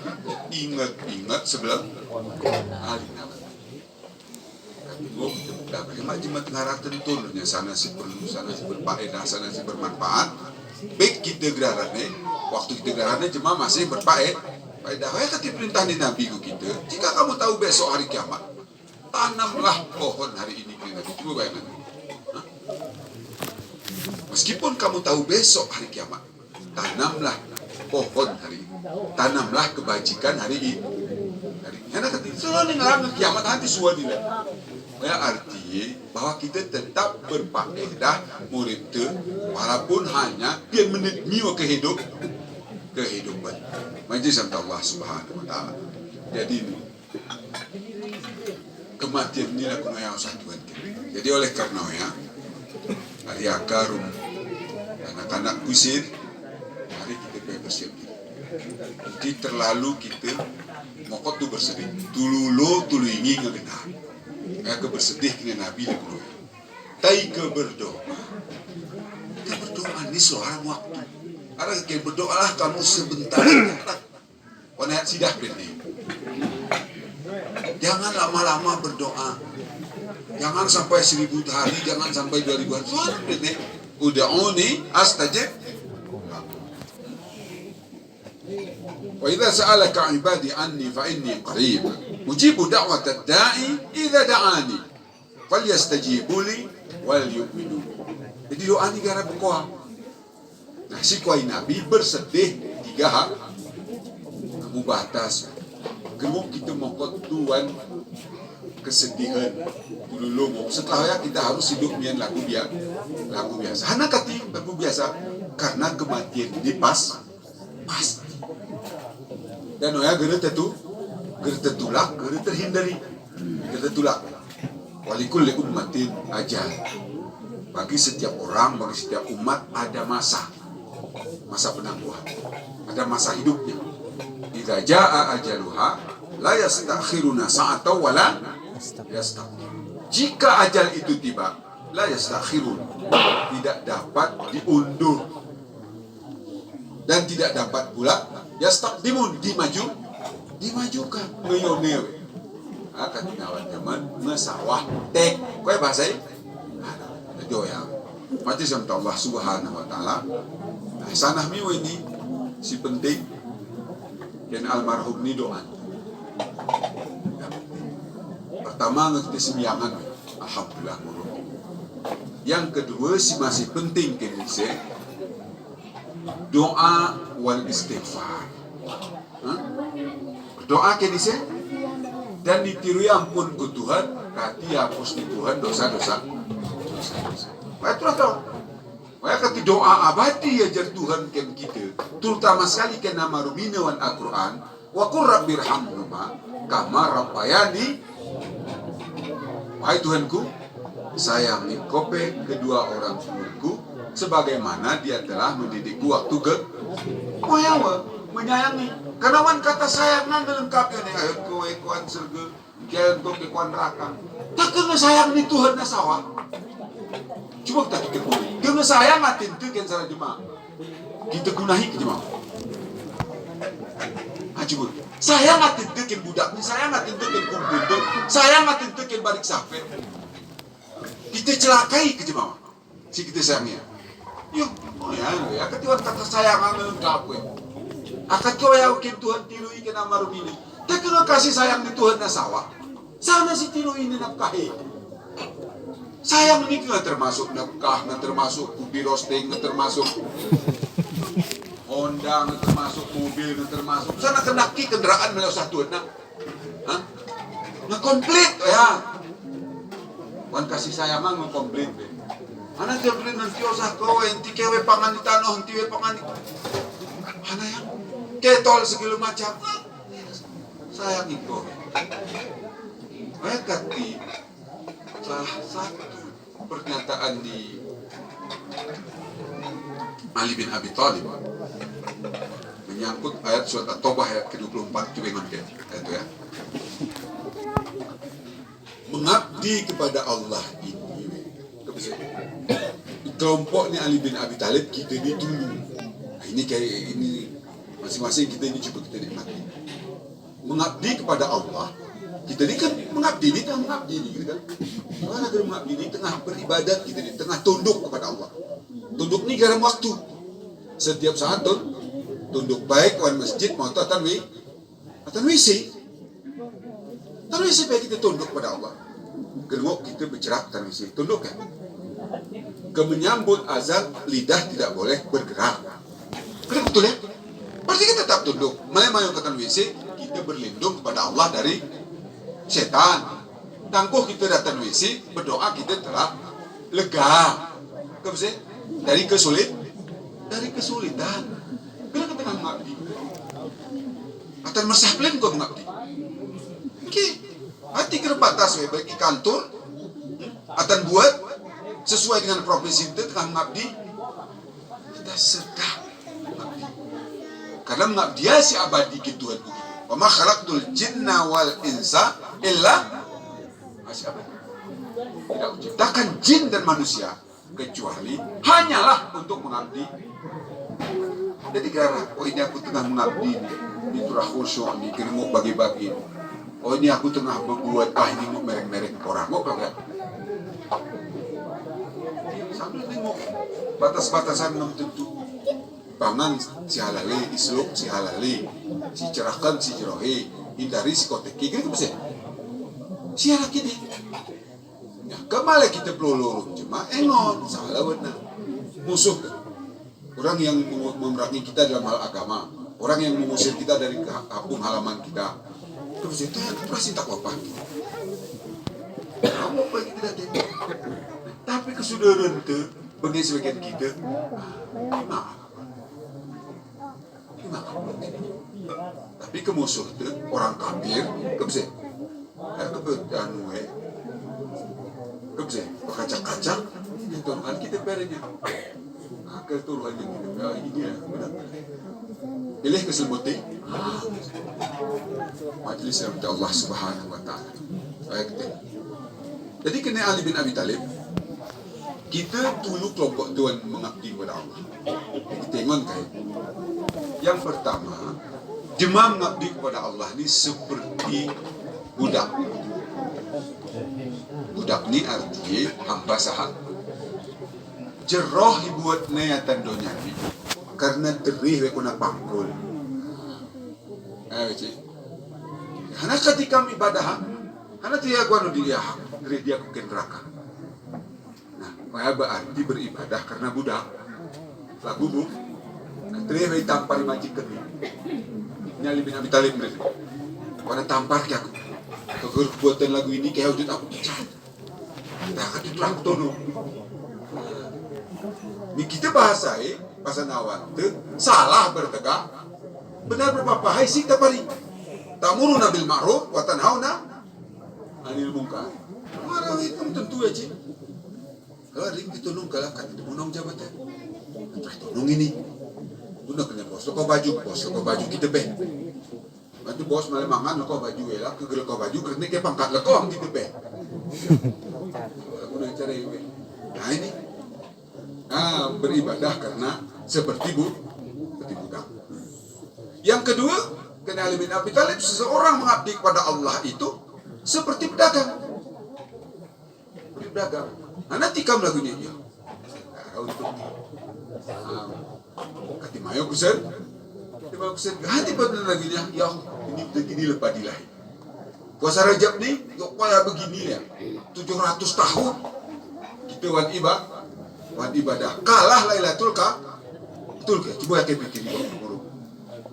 ingat sebelum hari nama. Hemat jimat ngarah tentunya sana si perlu, sana si berfaedah, sana si bermanfaat. Baik kita gerarannya, waktu kita gerarannya cuma masih berfaedah. Faedah kata perintah di Nabi kita. Jika kamu tahu besok hari kiamat, tanamlah pohon hari ini. Coba bayangkan. Meskipun kamu tahu besok hari kiamat, tanamlah pohon hari ini. Tanamlah kebajikan hari ini. Karena selalu ngelarang kiamat nanti suah dia. Ya arti bahwa kita tetap berfaedah murid itu walaupun hanya 10 menit miwa kehidupan. Majlis Allah Subhanahu wa taala. Jadi ini kematian ini aku yang satuan. Jadi oleh karena ya hari akarum anak-anak kusir, mari kita bersiap diri. Jadi terlalu kita mokot tu bersedih. Tulu ingin ngedengar. Ya ke bersedih kena Nabi lekulu. Tai ke berdoa. Kita berdoa ni seorang waktu. Ada ke berdoalah kamu sebentar. Wanayat sidah bende. Jangan lama-lama berdoa. Jangan sampai 1000 hari, jangan sampai 2000 hari. Soalnya bende. Uda'uni astajib. Wa idza sa'alaka 'ibadi anni fa inni qarib. Ujibu da'watad da'i idza da'ani. Falyastajibu li wal yu'minu. Jadi doa ni gara berkoa. Nah, si kuai Nabi bersedih 3 hal. Kamu batas. Gemuk kita mokot tuan kesedihan dulu. Setelah ya kita harus hidup mian lagu biasa. Hana kati lagu biasa karena kematian ini pas. Dan ya gara tertulak, gara terhindari, gara tertulak. Walikul li ummatin ajal. Bagi setiap orang, bagi setiap umat ada masa penangguhan, ada masa hidupnya. Idza jaa ajaluha la yastakhiruna sa'atan wa la yastaqdim. Jika ajal itu tiba, la yastakhirun, tidak dapat diundur dan tidak dapat pula yastaqdimun, dimajukan ngeyonewe. Akan tinawat zaman ngesawah tek kowe bahasa itu ya. Mati sama Allah Subhanahu wa taala. Sanah miu ini si penting dan almarhum ni doa. Pertama ngerti sembiangan, alhamdulillah mulu. Yang kedua si masih penting ke Indonesia doa wal istighfar. Doa ke Indonesia dan ditiru ampun ke Tuhan, kati hapus di Tuhan dosa-dosa. Itulah tahu. Maka kati doa abadi ajar Tuhan ken kita, terutama sekali ken nama ruminawan Al-Quran, wa qur rabbirhamhuma kama rabbayani. Wahai Tuhanku, sayangi kope kedua orang tuaku sebagaimana dia telah mendidikku waktu menyayangi. Karena wan kata sayangan lengkapnya nih ayat kowe kuan surga, kian untuk kuan neraka. Tak kena sayang ni Tuhan na sawah. Coba kita pikir boleh. Kena sayang atin tu kian salah jemaah. Kita gunahi ke jemaah. Coba. Sayang atin tu kian budak ni, sayang atin tu kian kumpul tu, sayang atin tu kian balik safir. Kita celakai ke jemaah. Si kita sayangnya. Yo, ya, ketiwan kata sayangan lengkap we. Akan kau yang Tuhan tilui ke nama rumini. Tak kena kasih sayang di Tuhan na sawah. Sana si tilui ini nafkahi. Sayang ini kena termasuk nafkah, kena termasuk ubi roasting, kena termasuk Honda, kena termasuk mobil, kena termasuk. Sana kena kendaraan melalui satu nak. Nah komplit ya. Wan kasih sayang mah komplit. Anak dia beli nanti usah kau enti kewe pangan di tanah, enti we pangan di. Anak yang ketol segala macam. Sayang itu. Mereka di salah satu pernyataan di Ali bin Abi Thalib menyangkut ayat surat At-Taubah ayat ke-24 coba ingat itu ya. Mengabdi kepada Allah ini. Kelompoknya Ali bin Abi Thalib kita ini dulu. Nah, ini kayak ini masing-masing kita ini coba kita nikmati. Mengabdi kepada Allah. Kita ini kan mengabdi ini tengah mengabdi ini gitu kan. Mana kita mengabdi ini tengah beribadat kita ini tengah tunduk kepada Allah. Tunduk ini dalam waktu. Setiap saat tunduk baik wan masjid mau atan WC. Tan WC baik kita tunduk kepada Allah. Kedua kita bergerak tan WC tunduk kan. Menyambut azan lidah tidak boleh bergerak. Kenapa betul ya? Berarti kita tetap tunduk. Malah kata WC kita berlindung kepada Allah dari setan. Tangguh kita datang WC, berdoa kita telah lega. Kebese dari kesulitan. Bila kita nak mengabdi, atau mersahplin kau mengabdi. Oke, hati kerbatas bagi kantor, atau buat sesuai dengan profesi kita tengah mengabdi. Kita sedang mengabdi. Karena mengabdi si abadi ke Tuhan begitu. Wa ma khalaqtul jinna wal insa illa masih abadi. Tidak menciptakan jin dan manusia kecuali hanyalah untuk mengabdi. Jadi karena ini aku tengah mengabdi di turah khusyuk ni kena mau bagi-bagi. Ini aku tengah berbuat ini mau merek-merek orang mau kagak. Sambil tengok batas-batasan belum tentu. Pangan si halali, isluk si halali, si cerahkan si jerohi, hindari si kotek. Kira bisa. Siapa kita? Ya, kemana kita peluluh cuma engon salah benar. Musuh orang yang memerangi kita dalam hal agama, orang yang mengusir kita dari kampung halaman kita. Terus itu pasti tak apa. Kamu apa kita datang? Tapi kesudahan itu bagi sebagian kita, maaf. Tapi ke musuh itu orang kafir, kebese, kebese, kacak-kacak, turunan kita berenya, keturunan yang kita ini ya, benar. Pilih keselmuti, majelis yang Allah Subhanahu Wa Taala. Baik deh. Jadi kena Ali bin Abi Thalib, kita dulu kelompok Tuhan mengabdi kepada Allah. Tengok kayak. Yang pertama, jemaah mengabdi kepada Allah ini seperti budak. Budak ini artinya hamba sahab. Jeroh buat niatan dunia ini karena terih kuna pangkul. Karena ketika ibadah, karena dia gua dia terih dia ke neraka. Nah, saya berarti beribadah karena budak. Lagu bu. Terima tampar majikan ni. Nyali bin Abi Thalib mereka. Pada tampar ke aku. Kebuatan lagu ini kayak udah aku pecat. Kita akan diterang tono. Ni kita bahasa nawan tu salah bertegak. Benar berapa hai sih tapari. Tamuruna bil ma'ruf wa tanhauna 'anil munkar. Marah itu tentu aja. Kalau ring ditolong kalau kan ditolong jabatan. Tolong ini. Udah kena bos, lo kau baju kita be. Nanti bos malah mangan lo kau baju lah, kegel kau baju kerana kayak pangkat lo kau kita be. Aku nak cari be. Nah ini, beribadah karena seperti budak. Yang kedua, kena Ali bin Abi Thalib, seseorang mengabdi kepada Allah itu seperti pedagang. Berdagang. Nah nanti kamu lagunya ya. Untuk kati mayo kusen, hati pada lagi ya, ini begini lepas dilahi. Puasa Rajab ni, kaya begini ya, 700 tahun kita wan ibadah, kalah Lailatul Qadar, betul ke? Coba kita pikir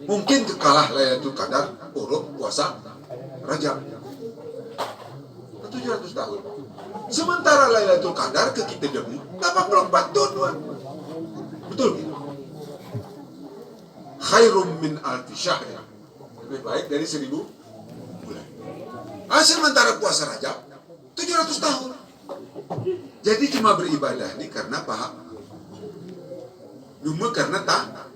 mungkin kalah Lailatul Qadar, urut puasa Rajab, 700 tahun. Sementara Lailatul Qadar ke kita demi 84 tahun, betul ke? Khairum min alfi syahr, lebih baik dari 1000 bulan. Sementara puasa Rajab 700 tahun. Jadi cuma beribadah ini karena paham, cuma karena taat.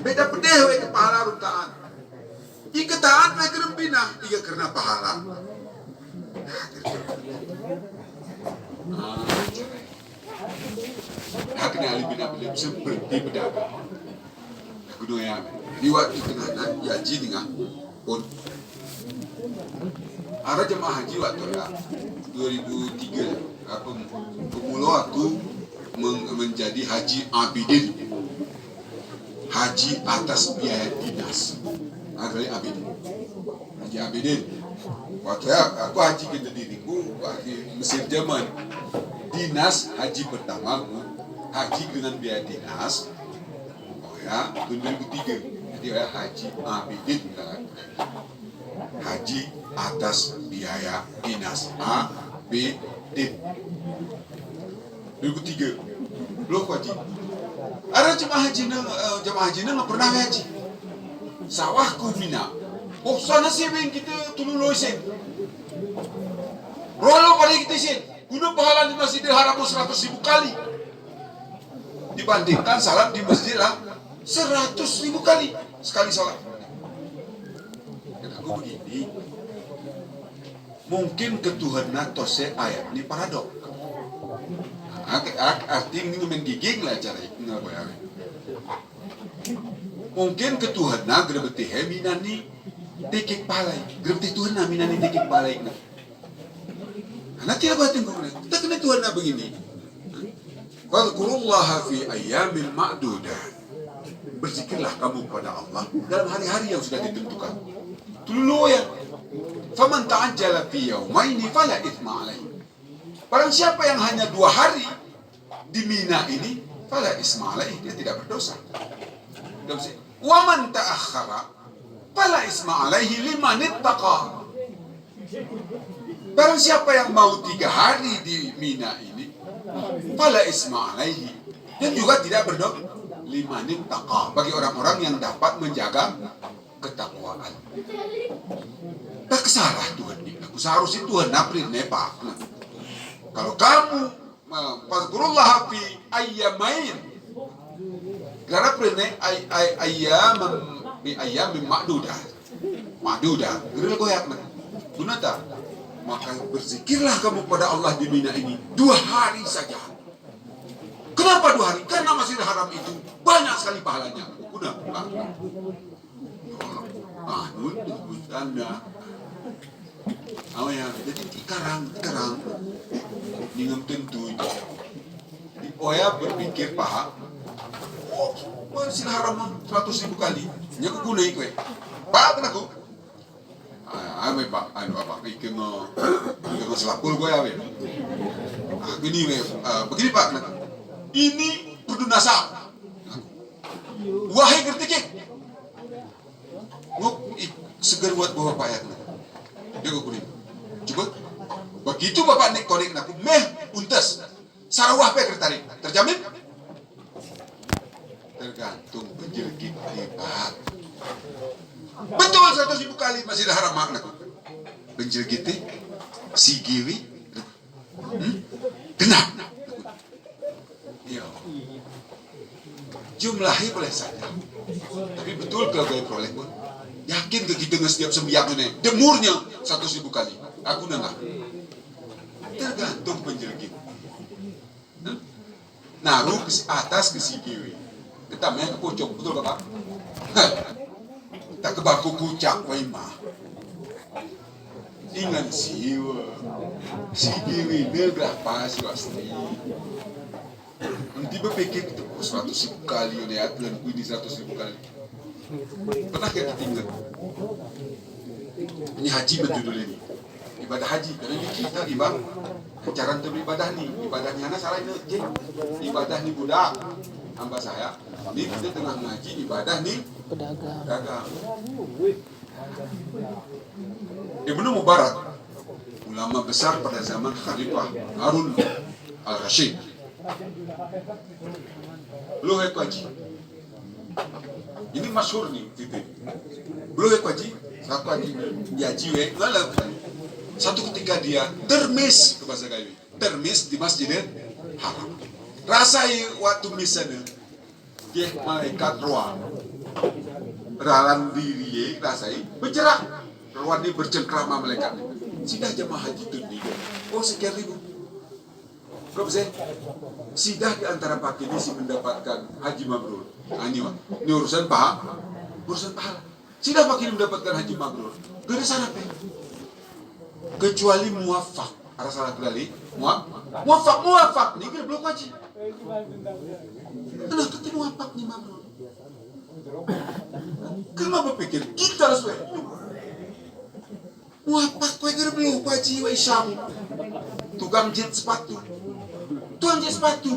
Beda pedih ke pahala taat. Jika taat baik kerempina, jika karena pahala. Haknya Ali bin Abi Thalib seperti pedagang. Kedua yang di waktu tengah haji tengah pun ada jemaah haji waktu ya 2003 pemula aku menjadi haji abidin, haji atas biaya dinas. Haji abidin. Waktu aku haji ke diriku di Mesir Jerman. Dinas haji pertama, haji dengan biaya dinas, 2003. Jadi ya haji abidin kan. Haji atas biaya dinas abidin. 2003 lo haji. Ada jemaah haji nggak pernah haji. Sawahku Mina. Oh sana sih yang kita tulu loisen. Rolo pada kita sih. Guna pahala di Masjidil Haram 100.000 kali. Dibandingkan salat di masjid lah 100.000 kali sekali salat. Dan aku begini. Mungkin ketuhanan tose ayat ini paradok. Arti ini menggiging lah cara itu nggak boleh. Mungkin ketuhanan gerbeti minani dekik palai, gerbeti Tuhan minani dekik palai. Nanti apa tengok kita kena Tuhan begini. Fadhkurullaha fi ayyamin ma'dudah. Berzikirlah kamu kepada Allah dalam hari-hari yang sudah ditentukan. Tulu ya. Faman ta'ajjala fi yawmaini fala itsma alaihi. Barang siapa yang hanya 2 hari di Mina ini, fala isma alaihi, dia tidak berdosa. Wa man ta'akhkhara fala isma alaihi liman ittaqa. Barang siapa yang mau 3 hari di Mina ini, fala isma alaihi, dan juga tidak berdosa liman ittaqa, bagi orang-orang yang dapat menjaga ketakwaan. Tak kesalah Tuhan ini. Seharusnya Tuhan naprin nepak. Kalau kamu fadhkurullaha fi ayyamain, karena perne ayyamin ma'dudah. Geril goyak mana? Gunata. Maka berzikirlah kamu pada Allah di Mina ini 2 hari saja. Kenapa 2 hari? Karena Masjidil Haram itu banyak sekali pahalanya. Guna. Anda. Ya, jadi sekarang dengan tentu itu. Oya berpikir paham. Oh, Masjidil Haram 100.000 kali. Nya ku guna ikwe. Pak tenaku. Pak, apa bikin selapul gue ya, begini begini Pak, ini kudu nasab. Wahai gertikik, nguk seger buat bawa Pak ya, dia gue kuning. Coba, begitu Bapak nek konek naku, untes, sarawah pe kertarik, terjamin? Tergantung penjelkit Pak. Betul 100.000 kali Masjidil Haram makna ku. Benjil gitu, si giwi, genap. Ya, jumlahnya boleh saja. Tapi betul kalau gue boleh pun. Yakin ke kita setiap sembiang ini, demurnya 100.000 kali. Aku nengah. Tergantung benjil gitu. Naruh ke atas ke si giwi. Ketamnya ke pojok, betul Bapak? Tak kebaku kucak waimah. Ingat siwa. Si giwi berapa sih pasti. Nanti berpikir itu 100.000 kali ini aturan ku ini 100.000 kali. Pernah kita tinggal. Ini haji betul ini. Ibadah haji. Karena ini kita ibadah. Cara untuk ibadah nih. Ibadahnya anak salah ini. Ibadah nih budak. Hamba saya. Ini kita tengah ngaji ibadah nih. Pedagang. Ibnu Mubarak, ulama besar pada zaman Khalifah Harun al-Rashid. Beliau itu haji. Ini masyhur nih titik. Beliau itu haji, satu haji lalu satu ketika dia termis ke bahasa Gayo. Termis di Masjidil Haram. Rasai waktu misalnya dia malaikat roh ralan diri rasai bergerak ruang ini bercengkrama malaikat sidah jemaah haji itu nih oh sekian ribu kau bisa sidah di antara pakai ini si mendapatkan haji mabrur ini urusan pahala sidah pakai mendapatkan haji mabrur gak ada syaratnya kecuali muwafaq ada salah kembali muwafaq ini kan belum haji kenapa kita muwafaq nih mabrur. Kenapa berpikir kita harus muapak kue gerbelu paji wa isyam tukang jahit sepatu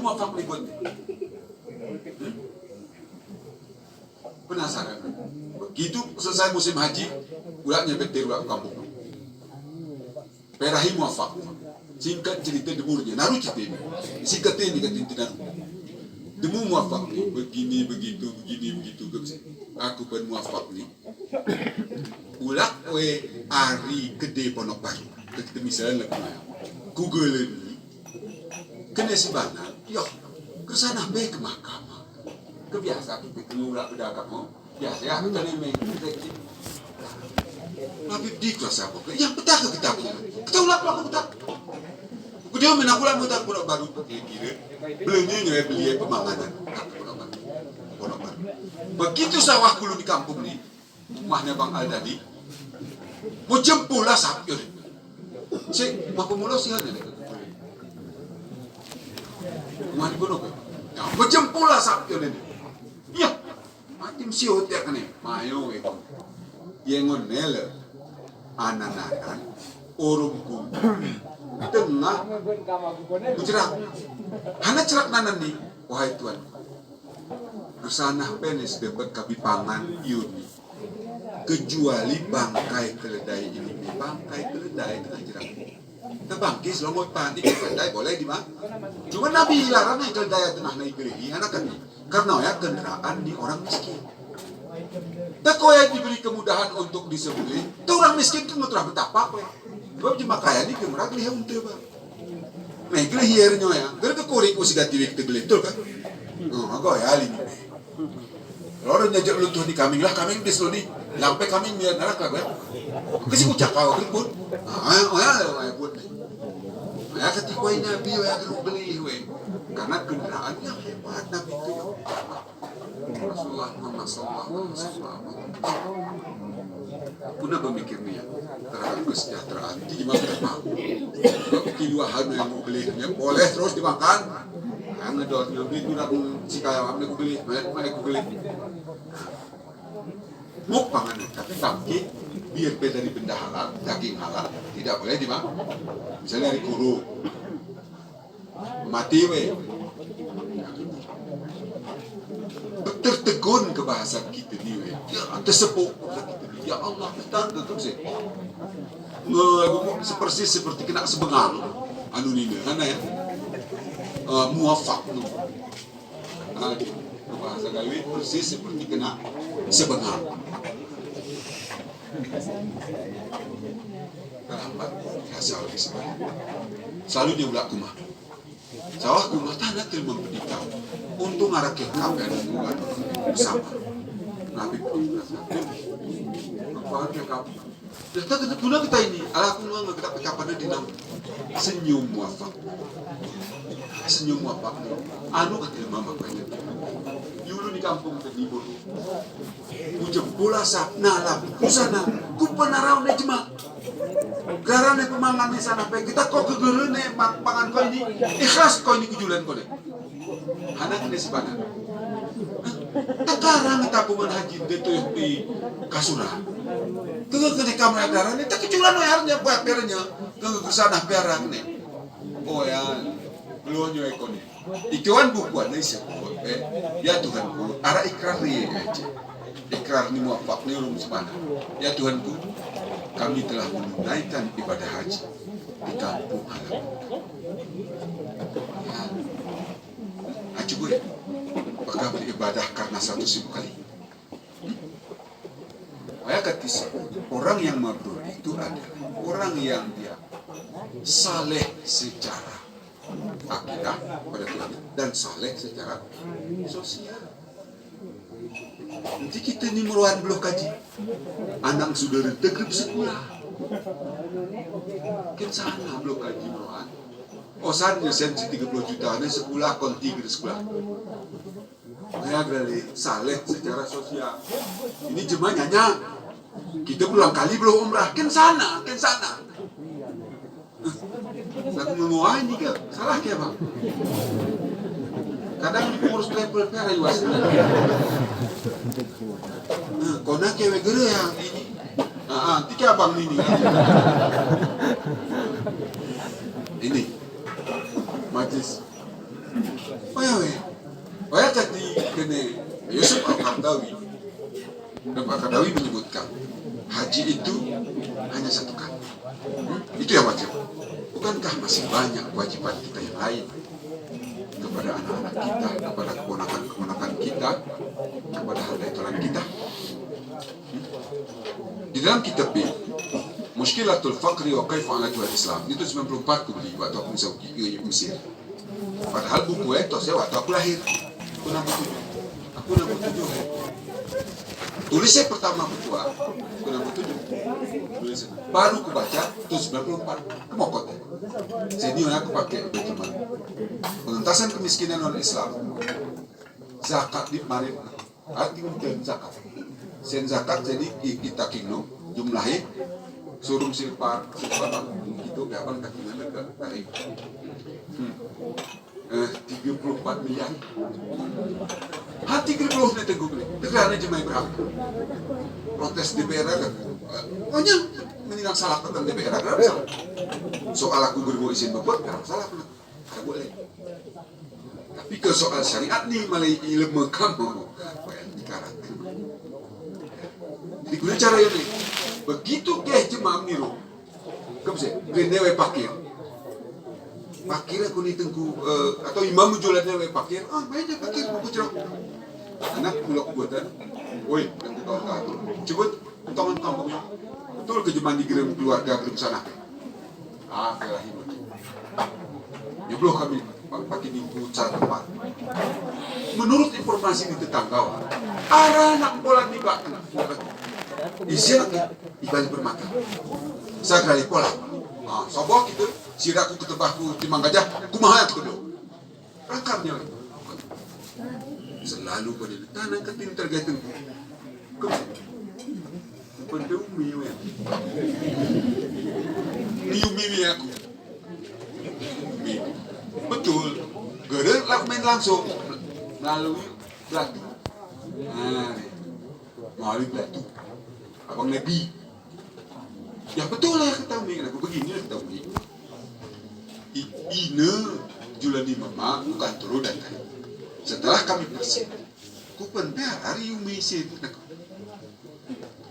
muafak ribut penasaran. Begitu selesai musim haji, ulah nyebet di ulah kampung. Perahi muafak. Singkat cerita demurnya, naruh cerita ini. Singkat ini ketintinan. Demu muafak nih, begini begitu. Aku pun muafak nih. Ulah ari gede Pondok Baru. Kita misalnya Google ini. Kena si bana, yo, kesana be ke mahkamah. Kebiasa kita keluar pedagang mau. Biasa ya, kita nih tapi di kelas apa? Yang petaka kita punya. Kita ulah pelaku petaka. Dia menakulah mutak Pondok Baru kira belinya beli pemanganan Pondok Baru. Begitu sawah kulu di kampung nih, rumahnya Bang Aldadi, mau jempol lah sapi. Cek, mau pemula sih ada deh. Rumah di Pondok Baru. Mau jempol lah sapi deh. Iya, mati msiot ya kan nih, mayo itu. Yengon nela, anak-anak, orangku. Tengah cerak, hanya cerak nanan nih, wahai Tuhan. Kesanah penis dapat kabipangan yuni, kecuali bangkai keledai ini, bangkai keledai tengah cerak. Terbangkis lomot panik keledai boleh di mana? Cuma Nabi larang naik keledai tengah naik gerihi, anak kami, karena ya kendaraan di orang miskin. Tak kau yang diberi kemudahan untuk disembelih, itu orang miskin itu terang betapa kau. Sebab cuma kaya ni kemudian kelihatan untuk apa? Nah, kelihirnya ya, kerana korek usik hati kita geletul kan? Agak ya ini. Kalau orang nyajak luntuh di kambing lah, kambing di seluruh ni, lampai kambing biar narak lah kan? Kasi kucak kau keriput, ya pun. Ya ketika ini Nabi ya keruk beli, karena kendaraannya hebat Nabi itu. Rasulullah Muhammad SAW. Puna berpikirnya terhadap kesejahteraan itu gimana Pak? Kedua hal yang mau belinya boleh terus dimakan. Ngedornya beli itu nak si kaya apa aku beli, mana aku beli. Mau pangan tapi bangkit biar beda dari benda halal, daging halal tidak boleh dimakan. Misalnya dari kuru mati tertegun ke bahasa kita ni ya tersepuk kita ni ya Allah kita tetap sih seperti kena sebengang anu ni mana ya muafak tu bahasa gawe persis seperti kena sebengang terlambat hasil selalu dia ulah kumah sawah kumah tanah terima berdikau untung arah kekap dan hubungan bersama Nabi apaan kekap kita guna kita ini ala aku nggak kita kekapannya di nama senyum muafak anu kata mama banyak dulu di kampung terhibur ujung bola sap nalam kusana ku penarau nejma garane pemangan di sana pe kita kok kegerene pangan kau ini ikhlas kau ini kujulan kau deh anak ini sebanyak sekarang kita pun haji itu di Kasura kena kamera darah ini tak keculan airnya buat pernya ke sana perang nih oh ya belum nyoy kau nih ikan bukuan nih sebut ya Tuhanku arah ikrar nih ikrar nih muafak nih urung sebanyak ya Tuhanku kami telah menunaikan ibadah haji di kampung halaman. Haji gue, apakah beribadah karena 1.000 kali? Ayat ketiga, orang yang mabrur itu adalah orang yang dia saleh secara akidah pada Tuhan dan saleh secara sosial. Nanti kita ni meruan belum kaji, anak saudara tegrip sekolah, kan sana belum kaji meruan. Oh sana sensi 30 juta ni sekolah konti ke sekolah. Saya berani saleh secara sosial. Ini jemaahnya kita berulang kali belum umrah, kan sana. Aku menguah ini ke salah ke bang? Kadang ngurus travel fair luas. Kau nak kewe gere yang ini. Tiga abang ini. Ini majlis. Oh ya tadi kene Yusuf Al-Qaradawi Dan Pak Kadawi menyebutkan haji itu hanya satu kali. Itu yang wajib. Bukankah masih banyak kewajiban kita yang lain kepada anak-anak kita, kepada keponakan-keponakan kita, kepada haldai kita? Di dalam kitab B, Mushkilatul Faqri wa Kaifa Alajual Islam, itu 94 aku beli waktu aku di Mesir. Padahal buku itu saya waktu aku lahir, aku 67. Tulisnya pertama buku aku 67. Baru aku baca itu 94, kemokot ya. Jadi aku pakai Baitul Mal. Penuntasan kemiskinan non Islam, zakat di marin, arti mungkin zakat. Sen zakat jadi kita kino jumlahnya suruh silpar itu kapan kakinya dekat tarik 34 miliar. Hati keribloh nih teguh nih. Negara jemaah berapa? Protes DPR kan? Hanya menyilang salah tentang DPR kan? Soal aku berbuat izin bapak, kan salah pun. Tidak boleh. Tapi ke soal syariat nih malah ilmu kamu, bicara. Jadi guna cara ini, begitu keh jemaah niru, kamu sih, berindewe pakir aku nih tengku atau imam jualannya we pakir, banyak pakir buku cerok, anak mulak buatan, woi, tengku kawan kawan, coba tonton kampungnya, betul kejuman di gerem keluarga gerem sana, kelahi betul, nyebloh kami pakai minggu cara tempat. Menurut informasi di tetangga, arah anak bola di belakang. Isi lagi ibalik bermata. Saya kali pola. Sobok itu siraku ketebahku timang gajah, kumaha itu dulu. Rakamnya. Selalu pada tanah ketin tergaitan. Pendeu miu ya. Miu aku. Betul. Gerak main langsung melalui Batu. Melalui Batu. Abang Nabi. Ya betul lah ketahui, kenapa begini lah ketahui. Ine jualan di mama bukan turun dan lain. Setelah kami bersih, ku pentar hari umisin.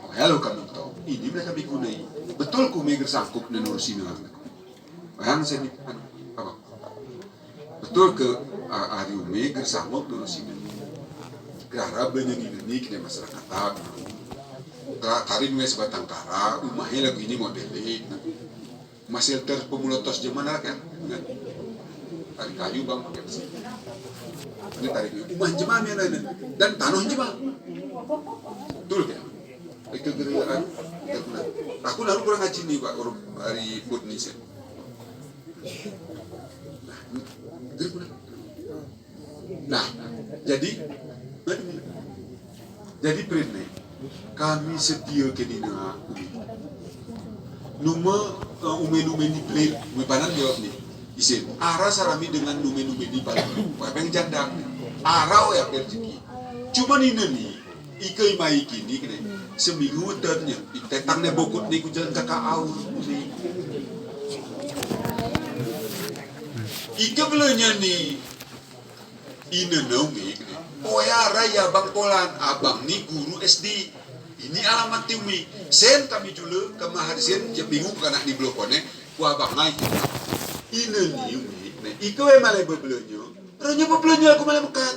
Oh halo kami tahu, ini mereka bikunai. Betul ku meger sangkup dan urusin orang. Bayang saya ni apa? Betul ke hari umiger sangkup dan urusin. Gara banyak ini kena masyarakat tak. Karin wes batang kara, rumahnya lagu ini modelik. Masih terpemulotos zaman kan? Tarik kayu bang pakai besi. Ini tarik kayu. Rumah jemaah yang lain dan tanah jemaah. Betul kan? Itu geraan. Aku lalu kurang ngaji nih pak orang hari Indonesia. Nah, jadi print kami setia ke dina nume di plate panan jawab nih isin arah sarami dengan nume di paling apa yang jandang arah ya rezeki cuma ini nih ikai mai kini kene seminggu ternya tetangnya bokut nih ku jalan kakak aur ika belanya nih ini nongi kene oh ya raya bang Polan abang nih guru SD ini alamat tiumi sen kami jule kemahar sen je bingung kana di blokone ku abang naik ini nih umi iko e male bebelonyo ranya bebelonyo aku male mekat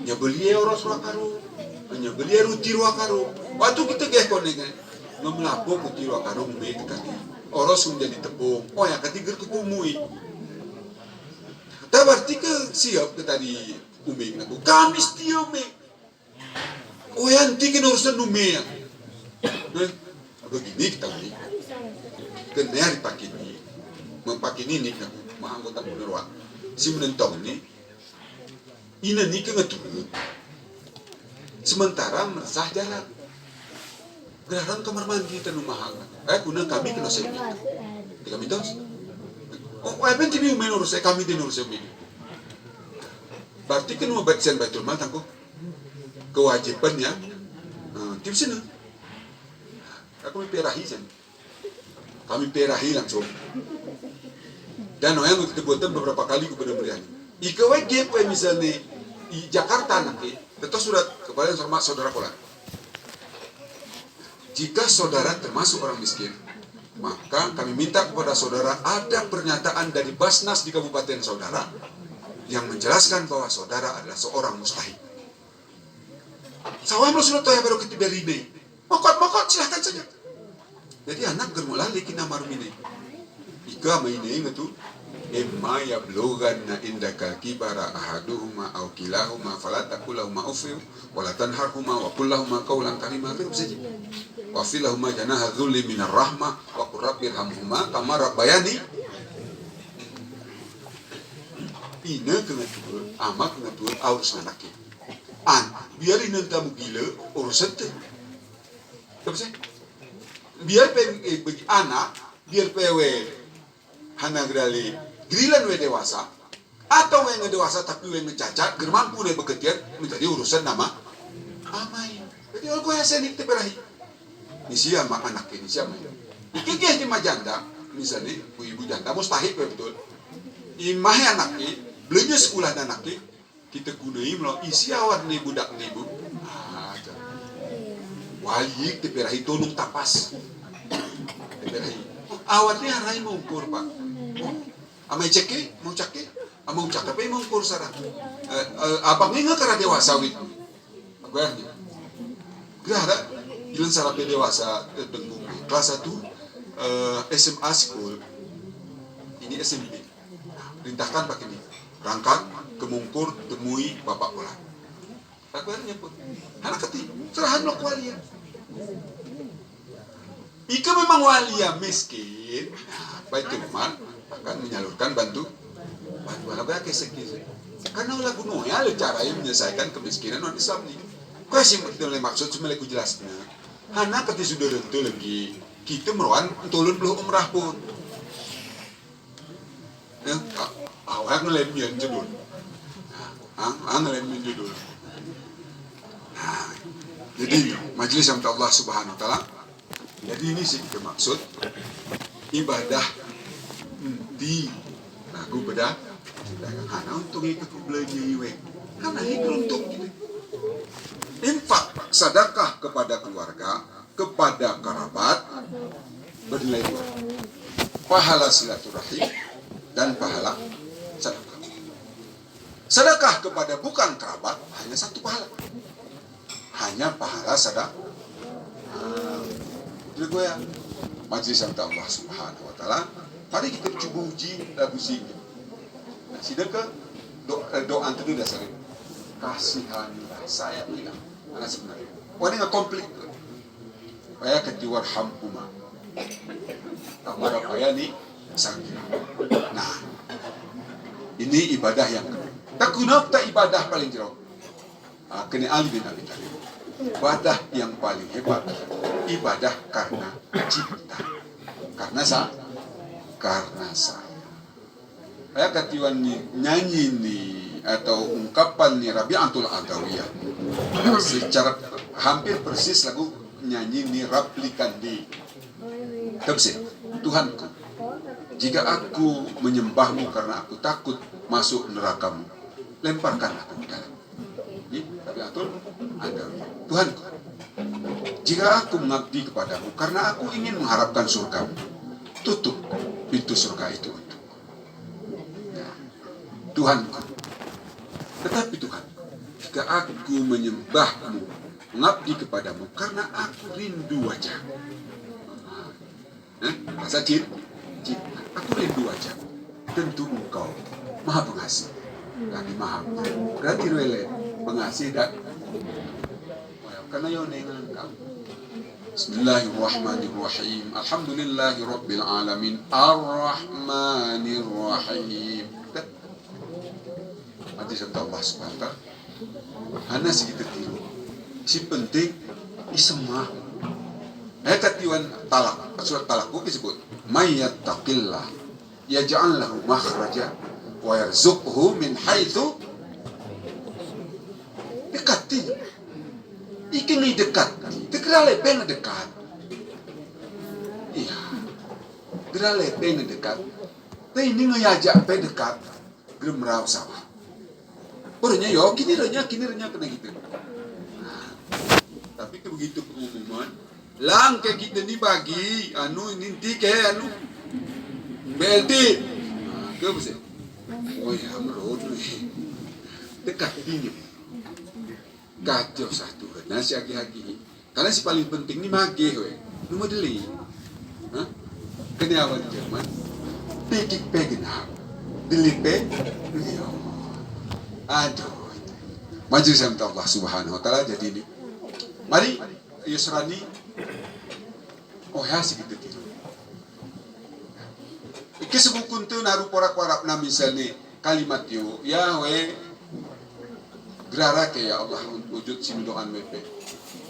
nya beli oros wakaru nya beli ruti wakaru waktu kita ge kone kan ngemlapo ku ti wakaru me kati oros menjadi tepung oh ya ketiga kukumui ta berarti ke siap ke tadi umi aku kami setia umi oh yang tinggi urusan numea begini kita umi kena dipakai ini mempakai ini kan mahanggota penerwa si menentong ini ke ngeturun sementara meresah jalan geraran kamar mandi tanu mahang kuna kami kena sepi kami tahu oh apa yang kini umi urus kami di urus umi berarti kan mau baca Baitul Mal tangguh kewajibannya di sini aku perahi sen kami perahi langsung dan yang kita buatan beberapa kali kepada berian ikawe game misalnya di Jakarta nanti tetap surat kepada sama saudara Polan Jika saudara termasuk orang miskin, maka kami minta kepada saudara ada pernyataan dari Basnas di kabupaten saudara yang menjelaskan bahwa saudara adalah seorang mustahik. Sawah sudah tahu baru kita beri ini. Mokot silahkan saja. Jadi anak germulali kina marumine. Ika maine ngatu imma yablughanna indaka kibara ahaduhuma aw kilahuma fala taqulahuma uffin wala tanharhuma wa qul lahumā qawlan karīmā. Saja. Wa filahuma janaha dzulli minar rahmah wa qur rabbirhamhuma kama rabbayani. Ina kengatur, amak kengatur aurus nanaki. Biarin nanti mu gila urusan tu. Apa sih? Biar bagi anak, biar pewe hana grali grilan we dewasa atau we dewasa tapi we mencacat germampu ne bekerja menjadi urusan nama amai. Jadi aku yang senik teperahi. Ni siapa anak ini siapa? Ikikih di majanda, misalnya ibu janda mustahil betul. Imah anak ini belanja sekolah dan anak ini kita gunai melalui isi awat ni budak ni bu. Wali teperahi tolong tapas. Teperahi. Awat ni harai mau ukur pak. Amai cekik, mau cakik, mau cakap mau ukur sarah. Abang ni nggak karena dewasa wit. Aku yang ni. Gerada, ilan sarah dewasa tenggung kelas 1 SMA school. Ini SMP. Perintahkan pakai ni. Berangkat ke Mungkur temui bapak pola. Aku yang nyebut. Anak keti, serahan lo walia. Ika memang walia miskin. Baik teman akan menyalurkan bantuan apa kesek-kesek. Karena ulah gunung ya cara yang menyelesaikan kemiskinan non Islam ni. Kau sih maksud cuma aku jelasnya. Hana keti sudah rentu lagi. Kita meruan tolong belum umrah pun. Awak ngelemian judul. Ngelemian judul. Jadi majelis yang Allah Subhanahu Wa Taala. Jadi ini sih maksud ibadah di lagu bedah. Karena untuk ikut belajar iwe. Karena itu untuk ini. Infak sedekah kepada keluarga, kepada kerabat bernilai 2. Pahala silaturahim dan pahala sedekah. Sedekah kepada bukan kerabat hanya 1 pahala. Hanya pahala sedekah. Jadi gue ya majelis Allah Subhanahu Wa Taala. Mari kita coba uji lagu sini. Sedekah doa itu dasar kasihanilah saya bilang. Karena sebenarnya, wah ini nggak komplit. Kayak ketiwar hampuma. Kamar apa nih sakit. Nah, ini ibadah yang tak guna tak ibadah paling jauh. Kena Ali bin Abi Thalib. Ibadah yang paling hebat, ibadah karena cinta, karena saya. Saya katiwan nyanyi nih atau ungkapan nih Rabi'atul Adawiyah secara hampir persis lagu nyanyi nih replikan di Tafsir. Tuhanku, jika aku menyembahmu karena aku takut masuk nerakamu, lemparkan aku ke dalam. Rabi'atul Adawiyah. Tuhanku, jika aku mengabdi kepadamu karena aku ingin mengharapkan surgamu, tutup pintu surga itu untukku. Ya. Tuhanku, tetapi Tuhan, jika aku menyembahmu, mengabdi kepadamu karena aku rindu wajahmu. Rasa cinta, aku rindu wajahmu. Tentu engkau maha pengasih, lagi maha berarti rele pengasih dan karena yang dengan engkau. Bismillahirrahmanirrahim. Alhamdulillahi rabbil alamin. Ar-Rahmanirrahim. Mati serta Allah Subhanahu wa Ta'ala. Hana segitu tiru. Si penting isemah. Katiwan talak. Surat talak itu disebut may yattaqillah yaj'al lahu makhraja wa yarzuqhu min haitsu dekati. Ikan ni dekat. Terkira lepeng dekat. Iya. Terkira lepeng dekat. Tapi ini ngajak pe dekat. Gerem raw sawah. Orangnya yo kini renya kena gitu. Nah, tapi begitu pengumuman Lang ke kita ni bagi anu ninti ke anu BLT. Ke bese. Oh ya menurut dekat ini. Kacau satu nasi agi-agi. Karena si paling penting ni mage we. Nu modeli. Hah? Kena awal Jerman. Pekik pegenap. Dilipe. Ya. Aduh. Majelis Allah Subhanahu wa taala jadi ini. Mari Yusrani oh ya segitu gitu. Iki sebukun tu naru porak-porak na misalnya kalimat yo ya we gerara ke ya Allah wujud simdoan wepe.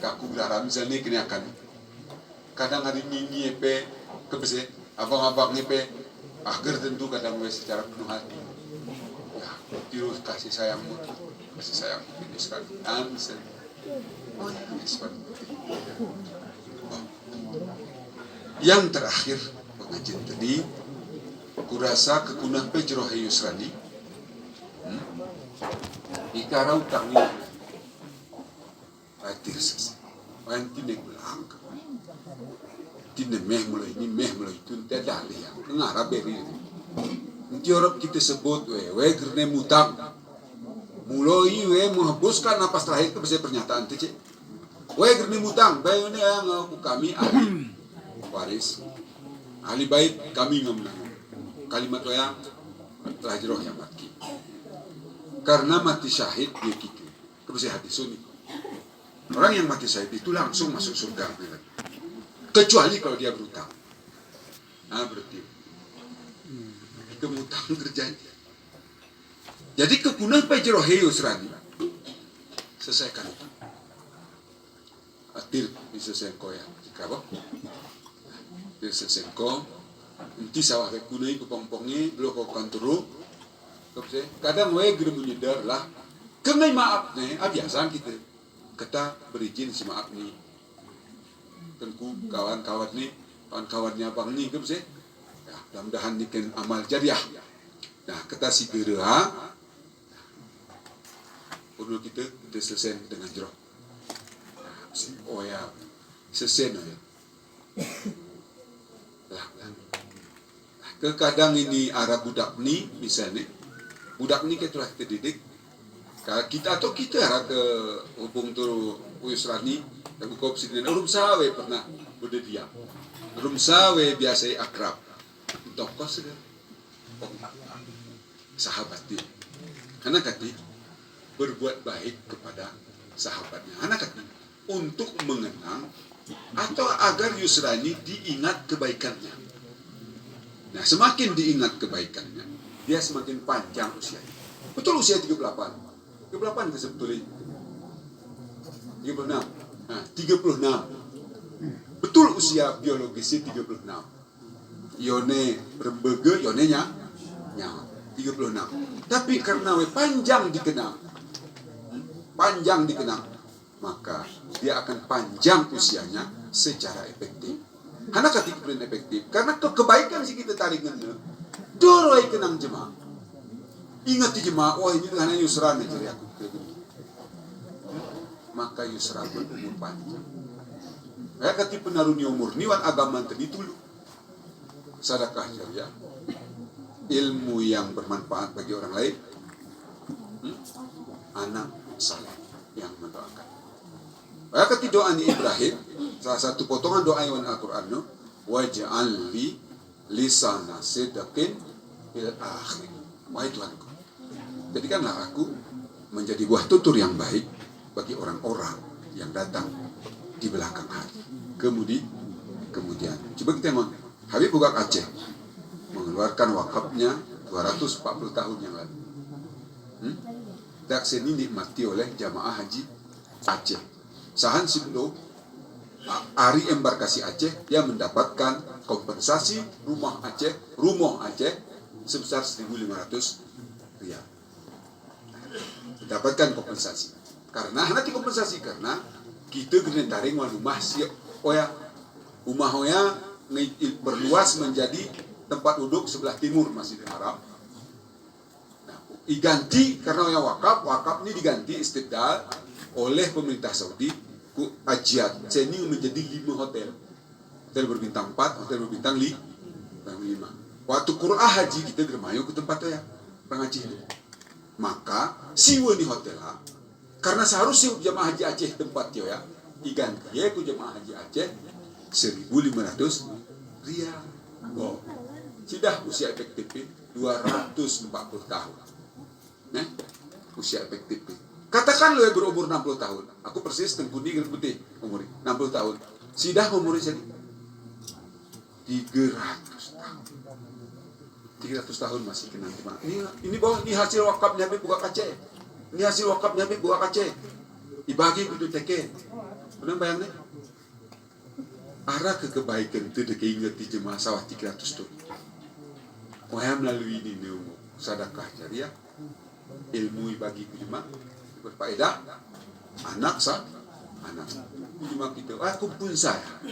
Kaku gerara misalnya kini akan kadang hari ini pe kebese abang-abang pe agar tentu kadang we secara penuh hati. Ya, tiru kasih sayangmu ini sekali. Amin. Oh ya, yang terakhir pengajian tadi kurasa kekunah pejroh Yusrani ikarau tangi atir sese anti negulang tinne meh mulai itu tidak ada yang ngarap beri nanti orang kita sebut we kerne mutang mulai we menghembuskan napas terakhir ke bisa pernyataan tu cik we kerne mutang bayu ni yang aku kami ahli waris ahli bait kami ngomong kalimat yang telah jeroh yang mati karena mati syahid dia gitu terus hati sunni orang yang mati syahid itu langsung masuk surga kecuali kalau dia berutang. Nah berarti kemutang terjadi. Jadi kepunah pejroh Yusrani selesaikan itu atir disesengko ya jika apa disesengko nanti sawah kunai kepompongnya blok kanturu kadang we gede menyedar lah kenai maaf nih biasa kita kata berizin si maaf nih tenku kawan-kawan nih kawan-kawannya bang nih ke ya mudah-mudahan niken amal jariah nah kata si gereha perlu kita selesai dengan jeroh oh ya selesai ya lah kadang ini arah budak ni misalnya budak ni kita telah terdidik kita atau kita arah ke hubung tu Yusrani dan buka presiden Rum Sawe pernah berdiam Rum Sawe biasa akrab tokoh sudah sahabat dia karena kati berbuat baik kepada sahabatnya anak kati untuk mengenang atau agar Yusrani diingat kebaikannya. Nah, semakin diingat kebaikannya, dia semakin panjang usianya. Betul usia 38. 38 ke sebetulnya. 36. Nah, 36. Betul usia biologisnya 36. Yone berbege, yonenya nyawa 36. Tapi karena panjang dikenang, maka dia akan panjang usianya secara efektif. Karena ketika paling efektif, karena kebaikan sih kita tarik ngene. Doroi kenang jemaah. Ingat di jemaah, oh ini hanya Yusran aja aku. Maka Yusran berumur panjang. Ya ketika penaruni umur niwan agama tadi dulu. Sedekah jariah. Ilmu yang bermanfaat bagi orang lain. Anak saleh yang mendoakan. Ya ketika doa Ibrahim, salah satu potongan doa yang Al-Quran no, waj'al li lisana sidqin fil akhir. Wahai Tuhanku, jadikanlah aku menjadi buah tutur yang baik bagi orang-orang yang datang di belakang hari. Kemudian, coba kita mau Habib Bugak Aceh mengeluarkan wakafnya 240 tahun yang lalu. Daksen ini dinikmati oleh jamaah haji Aceh. Sahan sebelum Ari Embarkasi Aceh dia mendapatkan kompensasi rumah Aceh sebesar 1.500 riyal. Mendapatkan kompensasi. Karena nanti kompensasi karena kita kena taring rumah rumah berluas menjadi tempat duduk sebelah timur Masjidil Haram. Nah, diganti karena yang wakaf ini diganti istibdal oleh pemerintah Saudi ku Ajiat Ceni menjadi 5 hotel. Hotel berbintang 4, hotel berbintang 5. Waktu Qur'ah haji kita germayo ke tempat ya pengaji. Maka siwa di hotel karena seharusnya jemaah haji Aceh tempat ya diganti ya ku jemaah haji Aceh 1.500 rial. Oh, sudah usia efektif 240 tahun. Nah, usia efektif. Katakan lo berumur 60 tahun. Aku persis tengkuni putih umur 60 tahun. Sudah umurnya jadi 300 tahun. 300 tahun masih kena terima. Ini bawah ini hasil wakafnya Habib buka Aceh. Ini hasil wakafnya Habib buka Aceh. Dibagi kudu teke. Benar bayangnya? Arah ke kebaikan itu deke ingat di jemaah sawah 300 tu. Wahai melalui ini ilmu sedekah jariah, ilmu bagi ku jemaah berfaedah. Anak jemaah kita. Aku pun saya.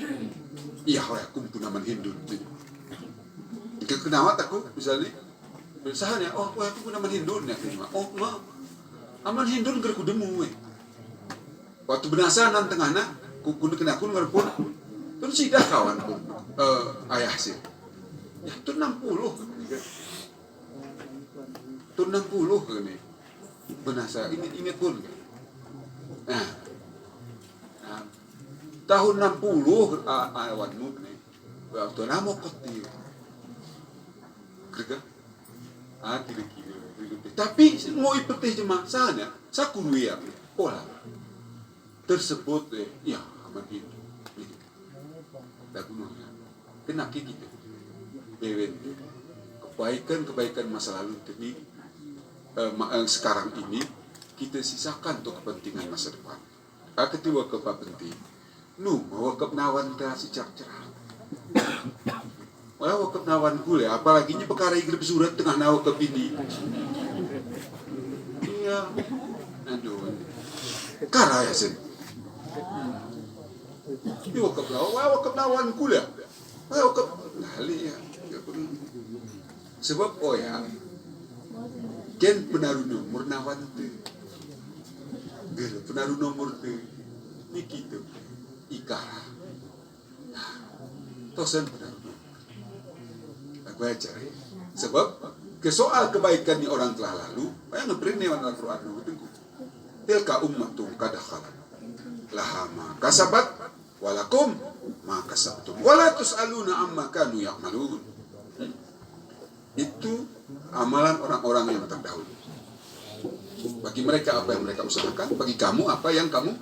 Iya, aku pun aman Hindu. Kenapa aku misalnya misalnya aku pun aman Hindu nih jemaah. Oh, ma. Aman Hindu ngger ku demu we. Waktu benasanan tengahna ku kena aku ngerpun. Terus sidah kawan pun ayah sih. Ya tu 60. Tu 60 ini. Benasa ini pun. Nah. Tahun 60 awanmu nih. Waktu namo koti. Kerja. Kira-kira. Tapi mau ipetih jemaah sana, sakuru ya. Pola. Tersebut ya aman Hindu. Dagunanya. Kena kita. Bewen. Kebaikan masa lalu ini sekarang ini kita sisakan untuk kepentingan masa depan. Kedua kepa penting. Wakaf nawan ta si cerah. Walau wakaf nawan kule, apalagi ini perkara igrip surat tengah nawa ke ini. Iya. Aduh. Karaya sen. Ini wakaf nawan kule. Wakaf nali ya. Sebab ken penaruh nomor nawan tu. Penaruh nomor tu. Ni kita ikara. Tosan penaruh nomor. Aku ajar. Sebab kesoal kebaikan ni orang telah lalu, yang ngeprint ni orang Al-Quran itu. Tilka ummatum qad khalat. Laha ma kasabat walakum ma kasabtum wala tusaluna amma kanu ya'malun. Itu amalan orang-orang yang terdahulu. Bagi mereka apa yang mereka usahakan, bagi kamu apa yang kamu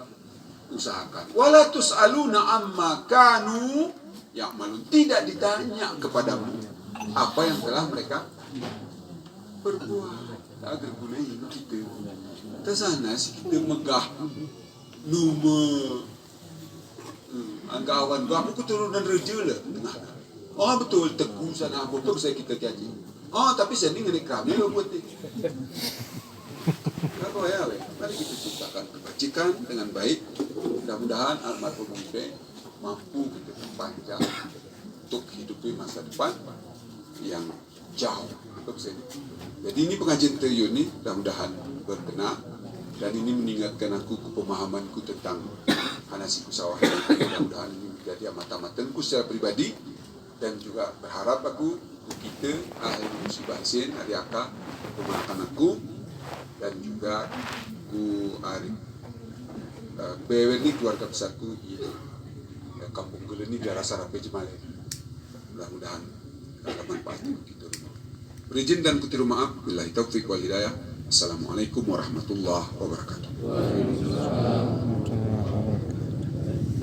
usahakan. Wala tusaluna amma kanu ya'malun. Tidak ditanya kepadamu apa yang telah mereka berbuat. Agar gunanya kita. Tasana si kita megah anggawan aku keturunan reja lah. Betul teguh sana betul saya kita kaji. Tapi saya ni ngenik kami buat ni. Apa ya? Mari kita ciptakan kebajikan dengan baik. Mudah-mudahan almarhum Ibe mampu kita panjang untuk hidupi masa depan yang jauh. Jadi ini pengajian Teryo ini mudah-mudahan berkena dan ini mengingatkan aku ke pemahamanku tentang Hanasiku sawah. Mudah-mudahan ini menjadi amatan-amatanku secara pribadi dan juga berharap aku kita ahli musibah sin hari aka pemahaman aku dan juga ku Arif BW ini keluarga besarku ini kampung Geleni daerah Sarape Jemale. Mudah-mudahan ada manfaat untuk kita. Berizin dan kutiru maaf. Billahi taufiq wal hidayah. Assalamualaikum warahmatullahi wabarakatuh.